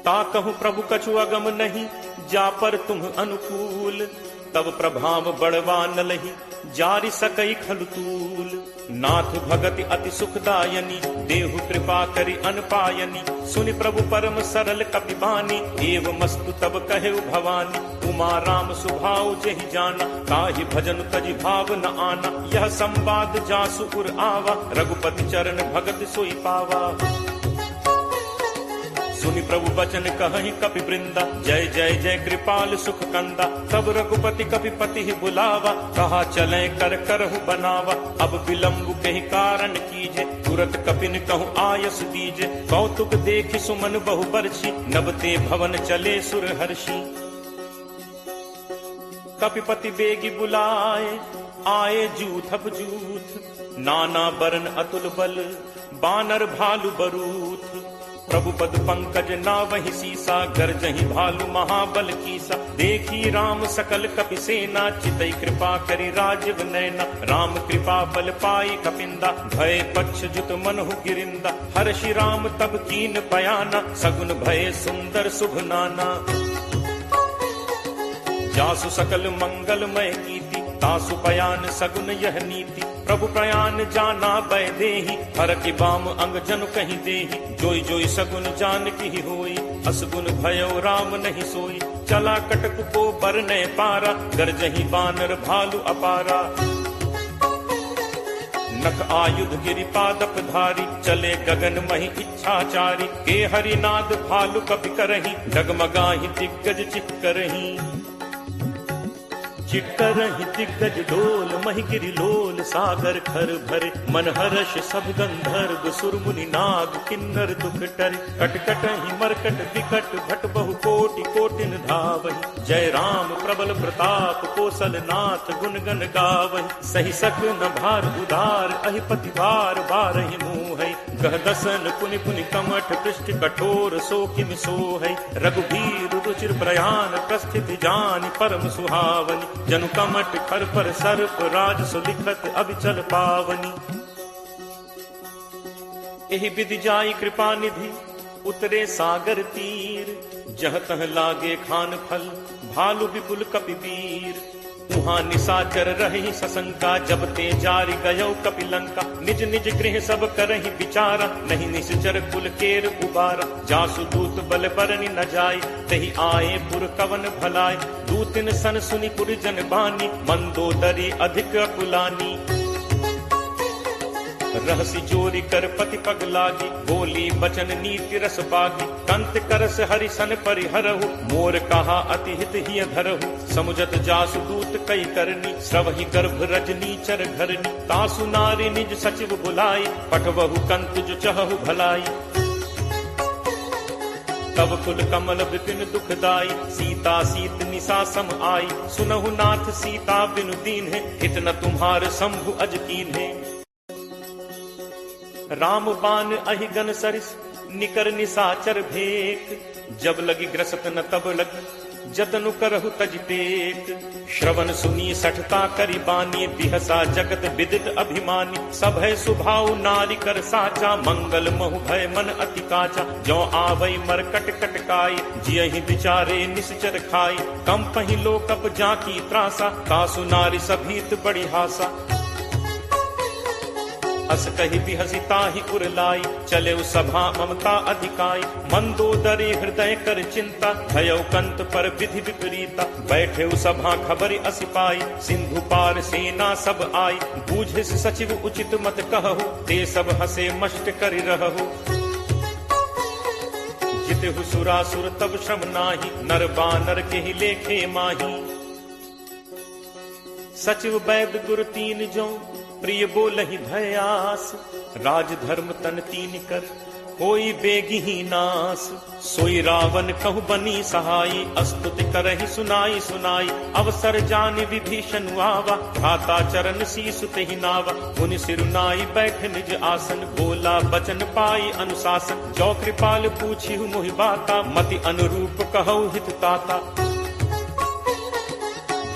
ता कहूँ प्रभु कछु अगम नहीं जा पर तुम अनुकूल। तब प्रभाव बढ़वा न लही जारि सकई खलतूल। नाथ भगति अति सुखदायनी देहु कृपा करि अनपायनी। सुनि प्रभु परम सरल कपि बानी एव मस्तु तब कहे भवानी। उमा राम सुभाव जहि जाना ताहि भजन तजि भाव न आना। यह संवाद जासु उर आवा रघुपति चरण भगत सोई पावा। सुनि प्रभु बचन कहि कपि वृंदा जय जय जय कृपाल सुख कंदा। तब रघुपति कपि पति ही बुलावा कहा चले कर करहु बनावा। अब विलंब कहि कारण कीजे तुरत कपिन कहु आयस दीजे। कौतुक देखि सुमन बहु बरछी नबते भवन चले सुर हर्षि। कपिपति बेगी बुलाए आए जूथप जूथ। नाना बरन अतुल बल बानर भालु बरूथ। प्रभु पद पंकज नावहि सीसा गरजहि भालु महाबल कीसा। देखी राम सकल कपि सेना चितई कृपा करि राजीव नैना। राम कृपा बल पाई कपिंदा भय पक्ष जुत मनहु गिरिंदा। हर्षि राम तब कीन बयाना सगुन भय सुंदर शुभ नाना। जासु सकल मंगलमय कीति तासु पयान सगुन यह नीति। प्रभु प्रयान जाना बै देहि हर की बाम अंग जनु कहीं देहि। जोई जोई सगुन जान की होई असगुन भयो राम नहीं सोई। चला कटक को बरने पारा गरजहि बानर भालु अपारा। नख आयुध गिरि पादप धारी चले गगन महि इच्छाचारी। के हरिनाद भालु कपि करहि डगमगाहि दिग्गज चित करहि। चिटकरहि दिग्गज डोल महि गिरि लोल सागर खर भरे। मन हर्ष सब गंधर्व सुरमुनि नाग किन्नर दुख टरे। कटकटहि मरकट विकट भट बहु कोटि कोटिन धावहि। जय राम प्रबल प्रताप कौशल नाथ गुण गण गावहि। सही सक न भार उदार अहिपति भार बारहि मुँह। कह दसन पुनि पुनि कमठ पृष्ठ कठोर सो किम सो है। रघुबीर रुचिर प्रयाण प्रस्थित जानि परम सुहावनी। जनु कमठ खर पर सर्प राज सुलिखत अभिचल पावनी। एहि विधि जाई कृपा निधि उतरे सागर तीर। जह तह लागे खान फल भालु विपुल कपिवीर। उहाँ निशाचर रही सशंका जब ते जारि गयो कपिलंका। निज निज गृह सब करहि विचारा नहीं निश्चर कुल केर उबारा। जासु दूत बल बरनि न जाय तहि आए पुर कवन भलाय। दूतिन सन सुनि पुर जन बानी मंदोदरी अधिक अकुलानी। रहसी जोरी कर पति पग लागी बोली बचन नीति रस बागी। कंत करस हरिसन परिहरहु मोर कहा अति हित ही धरहु। समुझत जासु दूत कई करनी श्रवहि गर्भ रजनी चर घरनी। तासु नारी निज सचिव बुलाई पठवहु कंत जो चहु भलाई। तब कुल कमल विपिन दुखदाई सीता सीत निशा सम आई। सुनहु नाथ सीता बिनु दीन है हित न तुम्हार शंभु अज कीन है। राम बान अहि गन सरिस निकर निशाचर भेक। जब लगी ग्रसत न तब लगी जतनु करहु तज टेक। श्रवण सुनी सठता करी बानी बिहसा जगत विदित अभिमानी। सब है सुभाव नारी कर साचा मंगल महु भय मन अति काचा। जो आवई मर कट कटकाई जियहि विचारे निश्चर खाई। कम पहि लोकप जाकी त्रासा तासु नारी सभीत बड़ी हासा। अस कही बिहसी ताहि उरलाई चले सभा ममता अधिकाई। मंदोदरी हृदय कर चिंता भयो कंत पर विधि विपरीता। बैठे सभा खबर असिपाई सिंधु पार सेना सब आई। बूझे सचिव उचित मत कहु ते सब हसे मष्ट कर रहु। जितहु सुरासुर तब श्रम नाही नर बानर के ही लेखे माही। सचिव वैद गुरु तीन जो प्रिय बोलहि भयास। राज धर्म तन तीन कर कोई बेगी ही नास। सोई रावण कहु बनी सहाई अस्तुति करहि सुनाई सुनाई। अवसर जानि विभीषण आवा भ्राता चरण शीसु तेहि नावा। मुनि सिरुनाई बैठ निज आसन बोला बचन पाई अनुशासन। जो कृपाल पूछिहु मोहि बाता मति अनुरूप कहु हित ताता।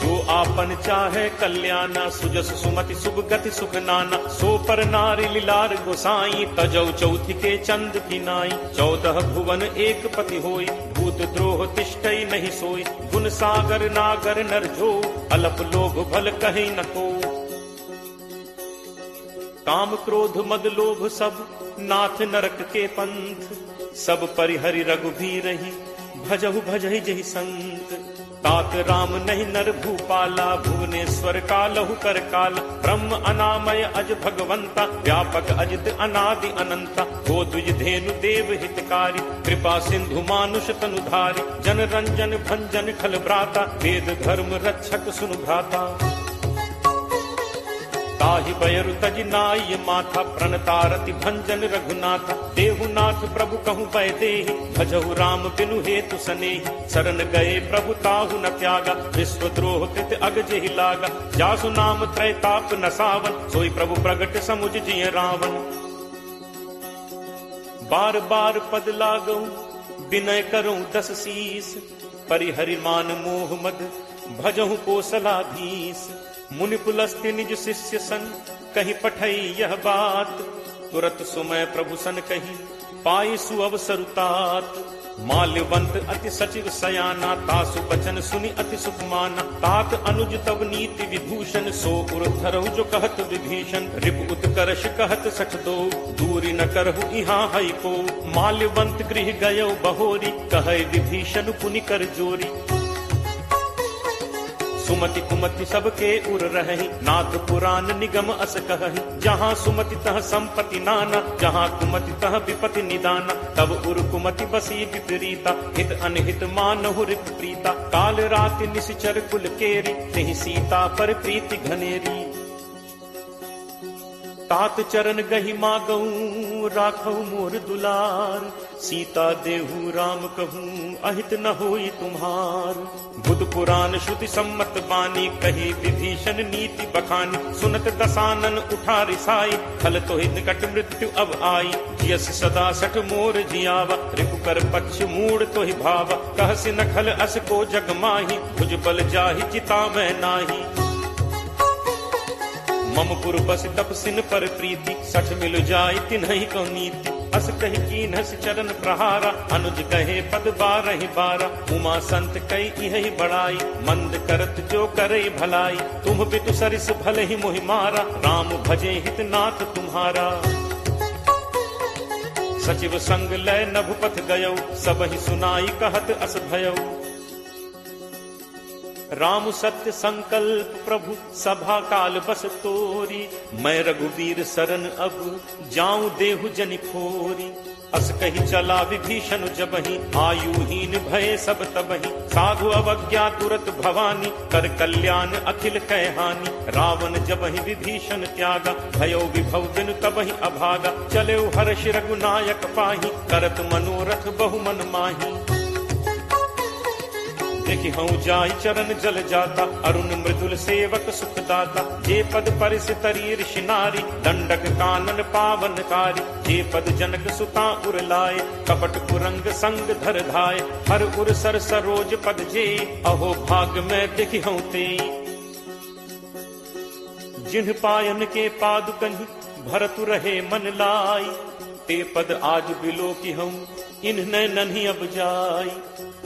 जो आपन चाहे कल्याणा सुजस सुमति शुभ गति सुख नाना। सो पर नारी लीलार गोसाई तजौ चौथि के चंद की नाई। 14 भुवन एक पति होई भूत द्रोह तिष्ठई नहीं सोई। गुण सागर नागर नर जो अलप लोभ भल कहीं न को। काम क्रोध मद लोभ सब नाथ नरक के पंथ। सब परिहरि रघुबीर ही भजहु भजहि जहि संत। तात राम नहीं नर भूपाला भुवनेश्वर कालहु कर काल। ब्रह्म अनामय अज भगवंता व्यापक अजित अनादि अनंता। गो द्विज धेनु देव हितकारी कृपा सिंधु मानुष तनुधारी। जन रंजन भंजन खल भ्राता वेद धर्म रक्षक सुनु भ्राता। ताहि बयरु तज नाय माथा प्रणतारति भंजन रघुनाथा। देहुनाथ प्रभु कहु पै देहि भजहु राम बिनु हेतु सनेहि। शरण गए प्रभु ताहु न त्यागा विश्वद्रोह कृत अग जेहि लागा। जासु नाम त्रैताप न सावन सोई प्रभु प्रगट समुझ जिय रावण। बार बार पद लागऊ विनय करऊं 10 शीस। परिहरि मान मोह मद भजहु कोसलाधीश। मुनि पुलस्त्य निज शिष्य सन कही पठई यह बात। तुरत सुमय प्रभु सन कही पाई सुअवसरुतात। माल्यवंत अति सचिव सयाना तासु बचन सुनि अति सुख माना। तात अनुज तब नीति विभूषण सो उर धरहु जो कहत विभीषण। रिप उत्कर्ष कहत सठ दो दूरी न करहु इहाँ हई को। माल्यवंत गृह गयो बहोरी कहे विभीषण पुनि कर जोरी। सुमति कुमति सबके उर रही नाथ पुराण निगम अस कहहि। जहाँ सुमति तह संपत्ति नाना जहाँ कुमति तह विपति निदाना। तब उर कुमति बसी विपरीता हित अनहित मानहु रिप प्रीता। काल राति निश्चर कुल केरी तेहि सीता पर प्रीति घनेरी। तात चरण गही मागऊ राखऊ मोर दुलार, सीता देहु राम कहूँ अहित न होई तुम्हार। बुध पुराण श्रुति सम्मत बानी, कही विभीषण नीति बखानी। सुनत दसानन उठा रिसाई, खल तो निकट मृत्यु अब आई। जियस सदा सठ मोर जियावा, रिपु कर पक्ष मूड तो ही भावा। कहसि न खल अस को जग माही, भुज बल जाहि चिता मैं नाही। मम पुर बस तपसिन पर प्रीति, सठ मिल जाय तिन्हि को नीति। अस कहि कीन्हस चरण प्रहारा, अनुज कहे पद बारहि बारा। उमा संत कई इहि बड़ाई, मंद करत जो करे भलाई। तुम पितु सरिस भले ही मोहि मारा, राम भजे हित नाथ तुम्हारा। सचिव संग लय नभुपथ गयौ, सबहि सुनाई कहत अस भयौ। राम सत्य संकल्प प्रभु सभा काल बस तोरी। मैं रघुवीर सरन अब जाऊं देहु जनि खोरी। अस कही चला विभीषण जबहि, आयुहीन भय सब तबहि। साधु अवज्ञा तुरत भवानी, कर कल्याण अखिल कै हानि। रावण जबहि विभीषण त्यागा, भयो विभव बिनु तबहि अभागा। चले हर्ष रघुनायक पाही, करत मनोरथ बहु मन माही। देखि हूँ जाय चरण जल जाता, अरुण मृदुल सेवक सुखदाता। जे पद परिस तरी ऋषि नारी, दंडक कानन पावनकारी। जे पद जनक सुता उर लाए, कपट कुरंग संग धर धाय। हर उर सर सरोज पद जे, अहो भाग में देखि हूँ ते। जिन्ह पायन के पादुकहि, भरतु रहे मन लाई। ते पद आज बिलो की हूँ, इन्ह नन्ही अब जाई।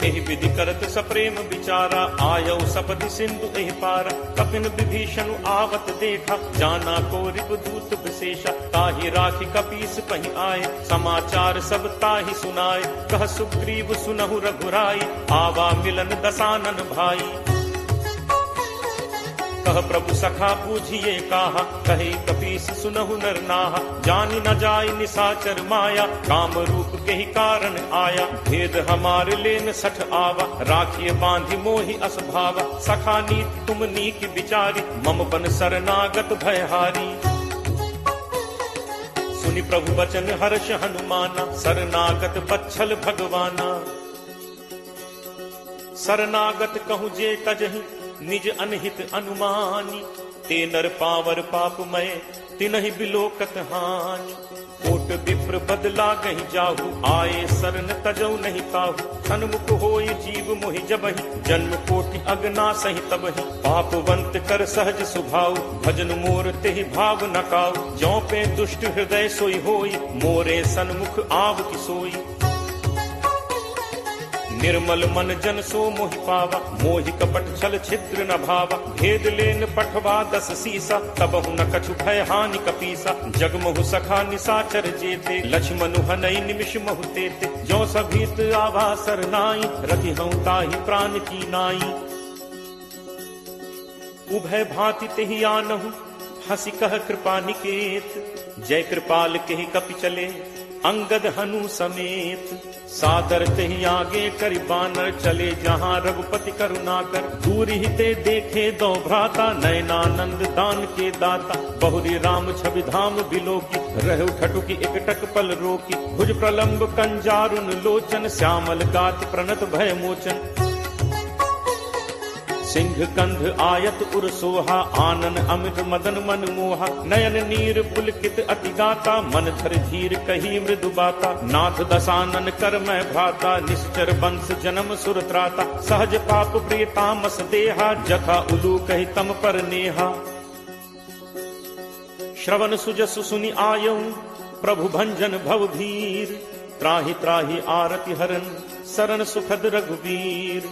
एहि विधि करत सप्रेम विचारा, आयौ सपति सिंधु एहि पारा। कपिन विभीषण आवत देखा, जाना को रिपुदूत विशेषा। ताहि राखी कपीस पहि आए, समाचार सब ताहि सुनाए। कह सुग्रीव सुनहु रघुराई, आवा मिलन दसानन भाई। कह प्रभु सखा पूजिए काहा, कहे कपीस सुनहु नर नाहा। जानि न जाय निसाचर माया, काम रूप के ही कारण आया। भेद हमारे लेन सठ आवा, राखिए बांधि मोहि अस भावा। सखा नीत तुम नीक विचारी, मम बन शरणागत भयहारी। सुनि प्रभु वचन हर्ष हनुमाना, शरणागत बच्छल भगवाना। शरणागत कहूँ जे तजहि, निज अनहित अनुमानी। ते नर पावर पापमय, तिनहि बिलोकत हानि। कोट विप्र बदला गहि जाहु, आए शरण तजौ नहीं ताहु। सन्मुख होय जीव मोहि जबहि, जन्म कोटि अगना सहि तबहि। पापवंत कर सहज सुभाव, भजन मोर तेहि भाव न काऊ। ज्यों पे दुष्ट हृदय सोई होई, मोरे सन्मुख आव की सोई। निर्मल मन जन सो मोहि पावा, मोहि कपट छल छिद्र न भावा। भेद लेन पठवा 10 सीसा, तबहु न कछु भय हानि कपीसा। जगमहु सखा निसाचर जेते, लक्ष्मणु हनई निमिष महु तेते। ज्यों सभीत आवा सरनाई, रति हूँ ताहि प्राण की नाई। उभय भांति तेहि आनहु, हंसी कह कृपा निकेत। जय कृपाल केहि कपि चले, अंगद हनु समेत। सादर तेहि आगे करि बानर, चले जहाँ रघुपति करुणाकर। दूर ही ते देखे दो भ्राता, नयनानंद दान के दाता। बहुरी राम छवि धाम बिलोकी, रहु ठटुकी एकटक पल रोकी। भुज प्रलंब कंजारुन लोचन, श्यामल गात प्रणत भय मोचन। सिंह कंध आयत उर सोहा, आनन अमित मदन मन मोहा। नयन नीर पुलकित अति गाता, मन धर धीर कही मृदु बाता। नाथ दसानन कर मैं भ्राता, निश्चर वंश जन्म सुर त्राता। सहज पाप प्रिय तामस देहा, जथा उलू कही तम पर नेहा। श्रवण सुजसु सुनि आयऊ, प्रभु भंजन भव भीर। त्राहि त्राहि आरति हरन, शरण सुखद रघुवीर।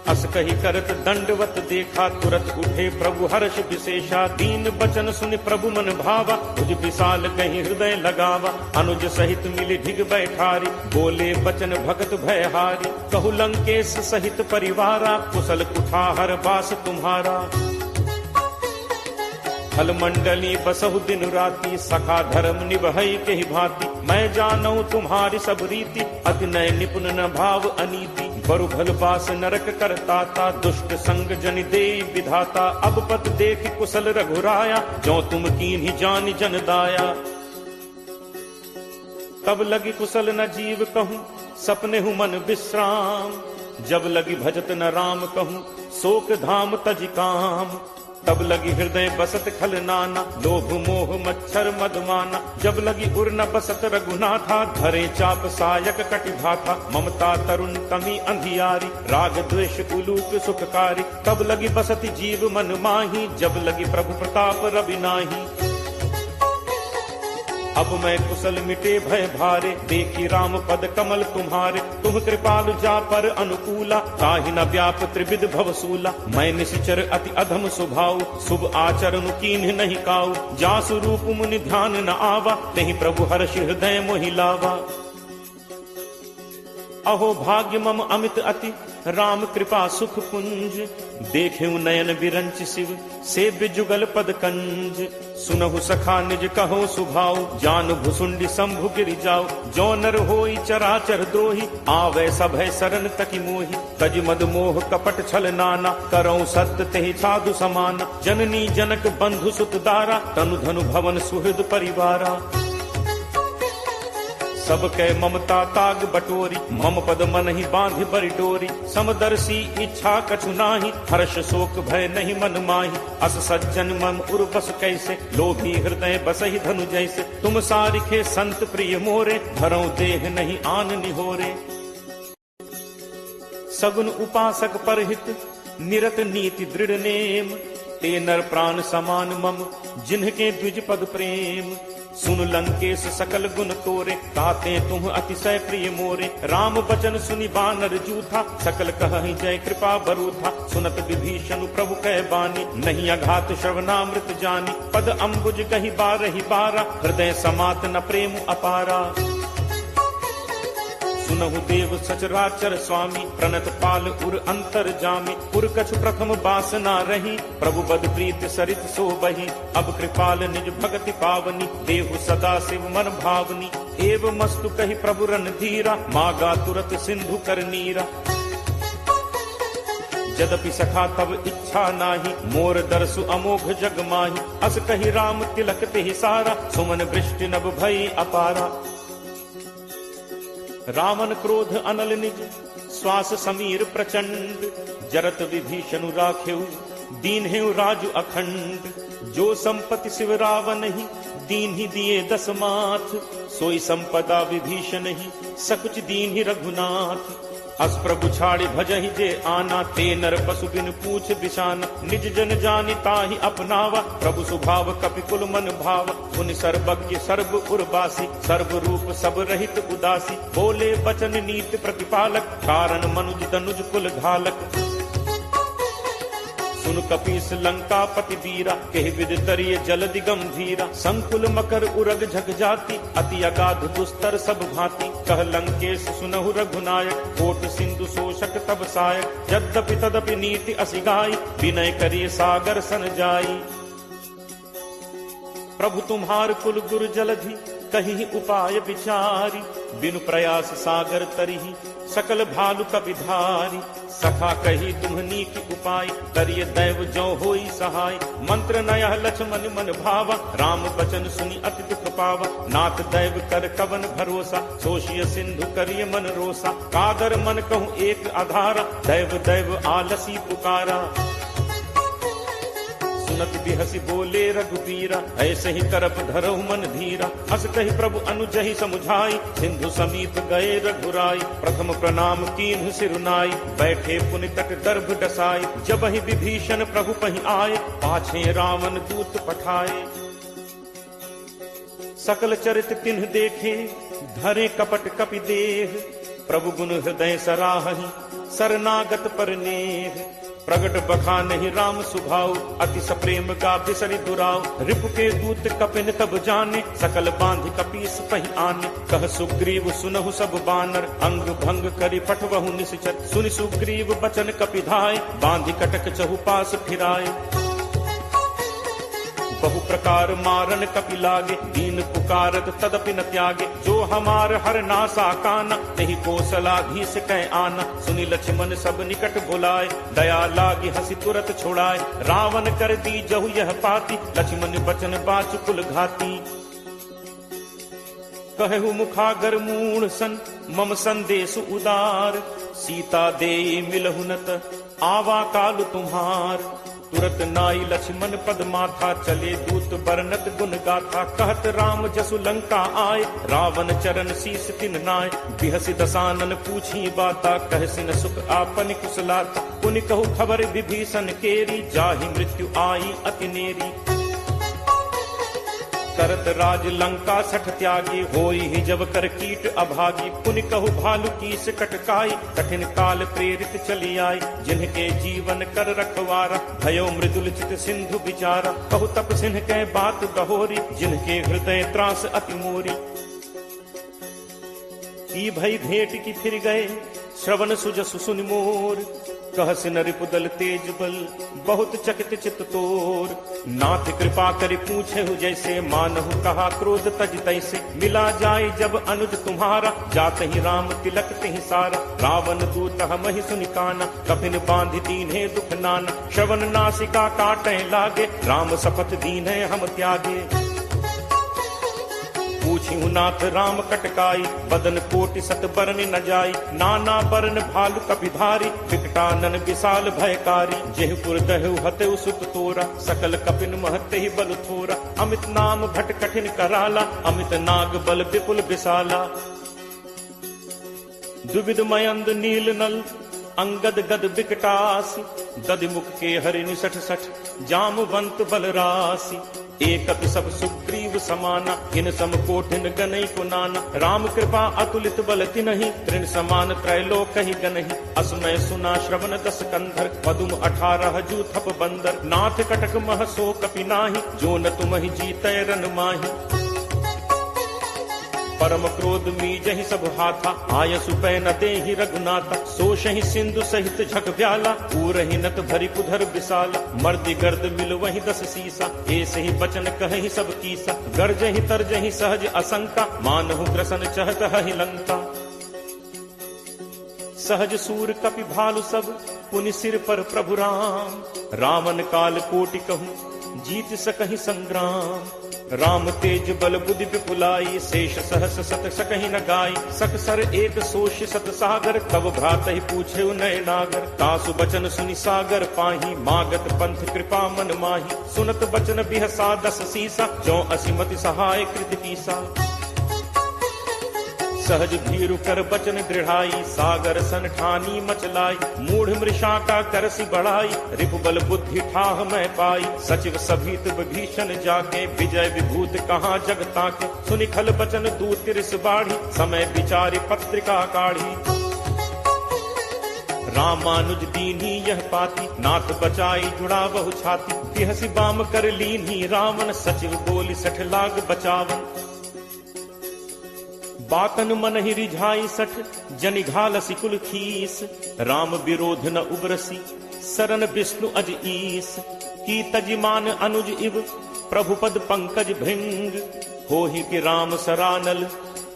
अस कही करत दंडवत देखा, तुरत उठे प्रभु हर्ष विशेषा। दीन बचन सुनि प्रभु मन भावा, भुज विशाल कहीं हृदय लगावा। अनुज सहित मिली ढिग बैठारी, बोले बचन भगत भयहारी। कहु लंकेश सहित परिवारा, कुशल कुठार बास तुम्हारा। फल मंडली बसहु दिन राति, सखा धर्म निभई के ही भांति। मैं जानऊ तुम्हारी सब रीति, अति नय निपुण न भाव अनीति। बरु भल बास नरक करता ता, दुष्ट संग जन दे विधाता। अब पत देख कुशल रघुराया, जो तुम कीन्ही जान जन दाया। तब लगी कुशल न जीव कहूँ, सपने हूँ मन विश्राम। जब लगी भजत न राम कहूँ, शोक धाम तज काम। तब लगी हृदय बसत खल नाना, लोभ मोह मच्छर मदमाना। जब लगी उर न बसत रघुनाथा, धरे चाप सायक कटिभाथा। ममता तरुण तमी अंधियारी, राग द्वेष उलूक सुखकारी। तब लगी बसत जीव मन माही, जब लगी प्रभु प्रताप रवि नाही। अब मैं कुशल मिटे भय भारे, देखी राम पद कमल तुम्हारे। तुम कृपालु जा पर अनुकूला, ताहि न व्याप त्रिविध भवसूला। मैं निशिचर अति अधम स्वभाव, शुभ आचरण कीन्ह नहीं काऊ। जासु रूप मुनि ध्यान न आवा, नहीं प्रभु हर्ष हृदय मोहि लावा। अहो भाग्य मम अमित अति, राम कृपा सुख पुंज। देखेऊ नयन बिरंच शिव, सेव्य जुगल पद कंज। सुनहु सखा निज कहो सुभाव, जान भुसुंडी शंभु गिरि जाओ। जो नर होई चराचर द्रोही, आवे सभय शरण तकी मोहि। तज मद मोह कपट छल नाना, करौ सत्य तेहि साधु समाना। जननी जनक बंधु सुत दारा, तनु धनु भवन सुहृद परिवारा। सब कै ममता ताग बटोरी, मम पद मन ही बांध बरि डोरी। समदर्शी इच्छा कछु नाही, हर्ष शोक भय नहीं मन माही। अस सज्जन मम उर बस कैसे, लोभी हृदय बसहि धनु जैसे। तुम सारिखे संत प्रिय मोरे, धरौ देह नहीं आन निहोरे। सगुन उपासक परहित, निरत नीति दृढ़ नेम। ते नर प्राण समान मम, जिन्हके द्विज पद प्रेम। सुन लंकेश सकल गुण तोरे, ताते तुम अतिशय प्रिय मोरे। राम बचन सुनि बानर जूथा, सकल कहहि जय कृपा बरूथा। सुनत विभीषण प्रभु कह बानी, नहीं अघात श्रवणामृत जानी। पद अम्बुज कहि बारहि बारा, हृदय समात न प्रेम अपारा। सुनहु देव सचराचर स्वामी, प्रणत पाल उर अंतर जामी। उर कछु प्रथम बासना रही, प्रभु बद प्रीत सरित सो बही। अब कृपाल निज भगति पावनी, देहु सदा शिव मन भावनी। एव मस्तु कहि प्रभु रन धीरा, मागा तुरत सिंधु कर नीरा। यद्यपि सखा तब इच्छा नाही, मोर दर्शु अमोघ जग माही। अस कहि राम तिलक तेहि सारा, सुमन वृष्टि नभ भई अपारा। रावण क्रोध अनल निज, श्वास समीर प्रचंड। जरत विभीषण राखेऊ, दीन्हेऊ राजु अखंड। जो संपत्ति शिव रावण ही, दीन ही दिए 10 माथ। सोई संपदा विभीषण ही, सकुच दीन ही रघुनाथ। अस प्रभु छाड़ी भजहि जे आना, ते नर पशु बिन पूछ बिशाना। निज जन जानि ताहि अपनावा, प्रभु स्वभाव कपि कुल मन भाव। पुनि सर्वज्ञ सर्व उर्वासी, सर्व रूप सब रहित उदासी। बोले बचन नीति प्रतिपालक, कारण मनुज तनुज कुल घालक। सुन कपीस लंका पति वीरा, कहि विद तरिय जलदि गंभीरा। संकुल मकर उरग झग जाति, अति अगाध दुस्तर सब भांति। कह लंकेश सुनहु रघुनायक, कोट सिंधु शोषक तब सायक। यद्यपि तदपि नीति असिगाई, विनय करिय सागर सन जाई। प्रभु तुम्हार कुल गुरु जलधि, कहीं उपाय विचारी। बिनु प्रयास सागर तरिहि, सकल भालु कपिधारी। सखा कही तुम्हनी की उपाय, करिय दैव जो होई सहाय। मंत्र नयह लक्ष्मण मन भावा, राम बचन सुनि अति दुख पावा। नाथ दैव कर कवन भरोसा, सोशिय सिंधु करिय मन रोसा। कादर मन कहूँ एक आधारा, दैव दैव आलसी पुकारा। सुनत बिहसी बोले रघुबीरा, ऐसे ही करप धरहु मन धीरा। अस कहि प्रभु अनुजहि समुझाई, सिंधु समीप गए रघुराई। प्रथम प्रणाम कीन्हु सिरुनाई, बैठे पुनि तट दर्भ डसाई। जब ही विभीषण प्रभु पहि आए, पाछे रावण दूत पठाए। सकल चरित तिन्ह देखे, धरे कपट कपि देह। प्रभु गुण हृदय सराहहि, शरणागत पर नेह। प्रगट बखानहि राम सुभाव, अति सप्रेम का बिसरि दुराव। रिपु के दूत कपिन तब जाने, सकल बांध कपीस पहि आने। कह सुग्रीव सुनहु सब बानर, अंग भंग करि पठवहु निश्चर। सुनि सुग्रीव बचन कपिधाय, बांधि कटक चहुपास फिराए। बहु प्रकार मारन कपि लागे, दीन पुकारत तदपि न त्यागे। जो हमार हर नासा काना, तेहि कौशलाधीश कह आना। सुनि लक्ष्मण सब निकट बुलाए, दया लागी हंसी तुरत छुड़ाए। रावण कर दी जहु यह पाती, लक्ष्मण बचन बाचु कुल घाती। कहु मुखागर मूढ़ सन, मम संदेश उदार। सीता दे मिलहु नत, आवा काल तुम्हार। तुरत नाई लक्ष्मण पद माथा, चले दूत बरनत गुण गाथा। कहत राम जसु लंका आए, रावण चरण शीस तिन नाय। बिहसि दसानन पूछी बाता, कहसिन सुख आपन कुशलाता। पुनि कहु खबर विभीषण केरी, जाहि मृत्यु आई अति नेरी। करत राज लंका सठ त्यागी, होई ही जब कर कीट अभागी। पुनि कहु भालु कीस कटकाई, कठिन काल प्रेरित चली आई। जिनके जीवन कर रखवारा, भयो मृदुल चित सिंधु बिचारा। कहु तप सिंह के बात गहोरी, जिनके हृदय त्रास अति मोरी। की भई भेंट की फिर गए, श्रवण सुजसु सुनि मोर। कहस नरिपुदल तेज बल, बहुत चकित चित तोर। नाथ कृपा करि पूछे हु जैसे, मानहु कहा क्रोध तज तैसे। मिला जाए जब अनुज तुम्हारा, जात ही राम तिलक तिहि सारा। रावण दूत हमहि सुनि काना, कफिन बांधि दीन्हे दुख नाना। श्रवण नासिका काटे लागे, राम शपथ दीन्हे हम त्यागे। पूछिहु नाथ राम कटकाई, बदन कोटि सत बरन न जाई। नाना बरन भालु कपिधारी, विकटानन विशाल भयकारी। जेहपुर दहु हतेउ सुत तोरा, सकल कपिन महते ही बल थोरा। अमित नाम भट कठिन कराला, अमित नाग बल विपुल विशाला। दुविध मयंद नील नल, अंगद गद विकटासी। दधिमुख के हरि निसठ सठ, जामवंत बलरासी। एकत सब सुग्रीव समाना, इन सम कोठिन गनई को नाना। राम कृपा अतुलित बल तिनहि, तृण समान त्रैलोक ही गनहि। असमय सुना श्रवण दस कंधर, पदुम 18 जू थप बंदर। नाथ कटक मह सो कपि नाहि, जो न तुमहि जीतै रन माहि। परम क्रोध मीजहि सब हाथा, आयसु पै न देहि रघुनाथा। सोषहि सिंधु सहित झक व्याला, पूरहि नत भरि पुधर विशाला। मर्दि गर्द मिल वहि 10 सीसा, ऐसे ही बचन कहहि सब कीसा। गर्जहि तरजहि सहज असंका, मानहु ग्रसन चहत हहि लंका। सहज सूर कपि भालु सब, पुनि सिर पर प्रभु राम। रावण काल कोटि कहूँ, जीत सकहि संग्राम। राम तेज बल बुद्धि विपुलाई, शेष सहस सत सकहि न गाई। सकसर एक सोष सत सागर, तब भ्रात ही पूछे नय नागर। तासु बचन सुनि सागर पाही, मागत पंथ कृपा मन माही। सुनत बचन बिहसा 10 सीसा, जो असिमति सहाय कृत कीसा। सहज भीरु कर बचन दृढ़ाई, सागर सन ठानी मचलाई। मूढ़ मृषा का करसी बढ़ाई, रिपु बल बुद्धि ठाह मैं पाई। सचिव सभीत विभीषण जाके, विजय विभूत कहाँ जगता के। सुनि खल बचन दूत तिरस बाढ़ी, समय विचारि पत्रिका काढ़ी। रामानुज दीन्ही यह पाती, नाथ बचाई जुड़ा बहु छाती। तिहसि बाम कर लीन्ही रावण, सचिव बोली 60 लाग बचावन। बातन मन ही रिझाई 60, जनि घालसी कुल खीस। राम विरोध न उबरसी, सरन विष्णु अज ईस। की तजिमान अनुज इव, प्रभु पद पंकज भृंग। होहि कि राम सरानल,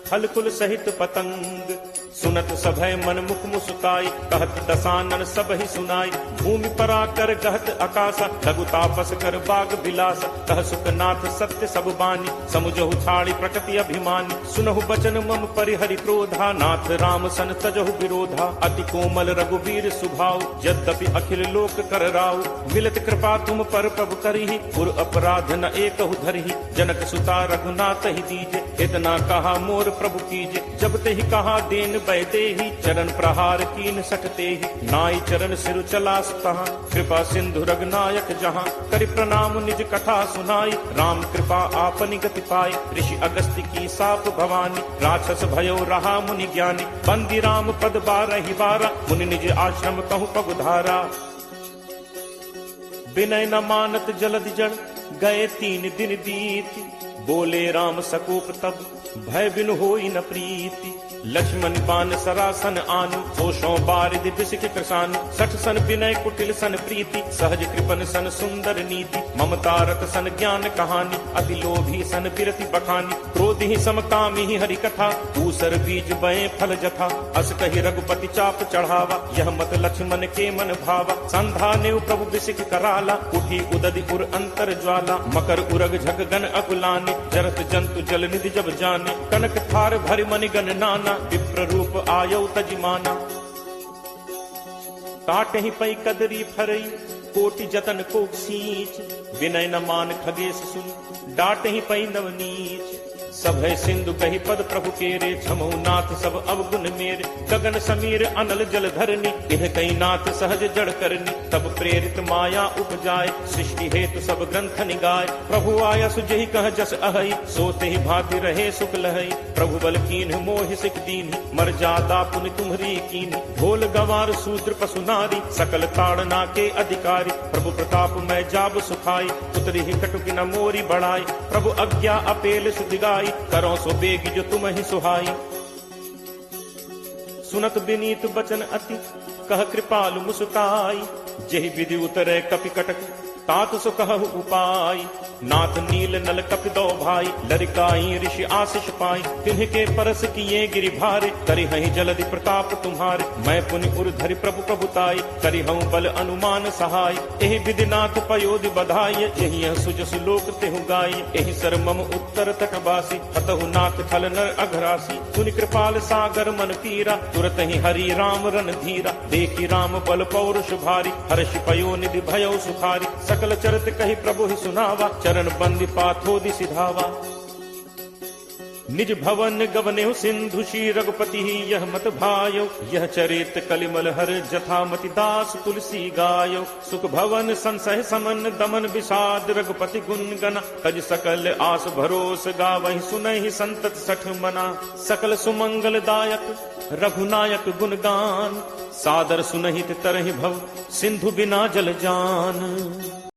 फल कुल सहित पतंग। सुनत सभय मन मुख मुस्काई, कहत दसानन सब ही सुनाई। भूमि परा कर गहत आकाशा, लघु तापस कर बाग बिलासा। कह सुखनाथ सत्य सब बानी, समुझहु छाड़ी प्रकृति अभिमानी। सुनहु बचन मम परिहरि क्रोधा, नाथ राम सन तजहु विरोधा। अति कोमल रघुवीर सुभाव, यद्यपि अखिल लोक कर राव। मिलत कृपा तुम पर प्रभु करिहि, पुर अपराध न एकहु धरिहि। जनक सुता रघुनाथ ही दीजे, इतना कहा मोर प्रभु कीजे। जब ते ही कहा देन बैते ही, चरण प्रहार कीन सटते ही। नाई चरण सिर चलास तहाँ, कृपा सिंधु रघुनायक जहाँ। करि प्रणाम निज कथा सुनाई, राम कृपा आपनि गति पाई। ऋषि अगस्त्य की साप भवानी, राक्षस भयो रहा मुनि ज्ञानी। बंदी राम पद 12 बारा, मुनि निज आश्रम कहु पगुधारा। विनय न मानत जलद जड़, गए 3 दिन बीत, बोले राम सकोप तब, भय बिनु होई न प्रीति। लक्ष्मण बान सरासन आनु, दोषों बारिद बिसिक कृषानु। 60 सन विनय कुटिल सन प्रीति, सहज कृपन सन सुंदर नीति। ममता रत सन ज्ञान कहानी, अति लोभी सन बिरति बखानी। क्रोध ही समकामी ही हरि कथा, दूसर बीज बये फल जथा। अस कही रघुपति चाप चढ़ावा, यह मत लक्ष्मण के मन भावा। संधा नेव प्रभु बिसिक कराला, उठी उदधि उर अंतर ज्वाला। मकर उरग झग गन अकुलाने, जरत जंतु जल निधि जब जाने। कनक थार भरि मनि गण नाना, विप्र रूप आयौ तजिमाना। काटहि पै कदरी फरई, कोटि जतन को सींच। विनय न मान खगेश सुन, डांटहि पै नवनीच। सब है सिंधु कही पद प्रभु केरे, छमहु नाथ सब अवगुण मेरे। गगन समीर अनल जल धरनी, इह कई नाथ सहज जड़ करनी। तब प्रेरित माया उपजाए, सृष्टि हेतु सब ग्रंथ निगाए। प्रभु आया सुजहि कह जस अहई, सोते ही भांति रहे सुख लहई। प्रभु बल कीन्ह मोहि सिख दीन्हि, मर जादा पुनि तुम्हरी कीन्हि। ढोल गंवार शूद्र पशु नारी, सकल ताड़ना के अधिकारी। प्रभु प्रताप मैं जाब सुखाई, उतरी ही कटुक न मोरी बढ़ाई। प्रभु आज्ञा अपेल सुदिगाई, करो सो बेग जो तुम ही सुहाई। सुनत विनीत बचन अति, कह कृपालु मुस्काई। जेहि विधि उतरे कपि कटक, तात सो कहु उपाय। नाथ नील नल कपि दो भाई, लरिकाई ऋषि आशीष पाई। तिन्ह के परस किए गिरि भारे, करि हहि जलधि प्रताप तुम्हारे। मैं पुनि उर धरि प्रभु प्रभुताई, करि हूँ बल अनुमान सहाय। एहि विधि नाथ पयोधि बधाई, यही सुज सुलोक तेहु गाई। एहि सर मम उत्तर तटवासी, हतहु नाथ खल नर अघरासी। सुनि कृपाल सागर मन पीरा, तुरत ही हरि राम रन धीरा। देखी राम बल पौरुष भारी, हर्ष पयो निधि भयौ सुखारी। सकल चरित कही प्रभु ही सुनावा, चरण बंदी पाथोदि सिधावा। निज भवन गवनेहु सिंधु, श्री रघुपति ही यह मत भायो। यह चरित कलिमल हर, जथा मति दास तुलसी गायो। सुख भवन संसह समन, दमन विषाद रघुपति गुण गना। तज सकल आस भरोस, गावहि सुनहि संतत सठ मना। सकल सुमंगल दायक रघुनायक गुणगान, सादर सुनहित तरहि भव, सिंधु बिना जल जान।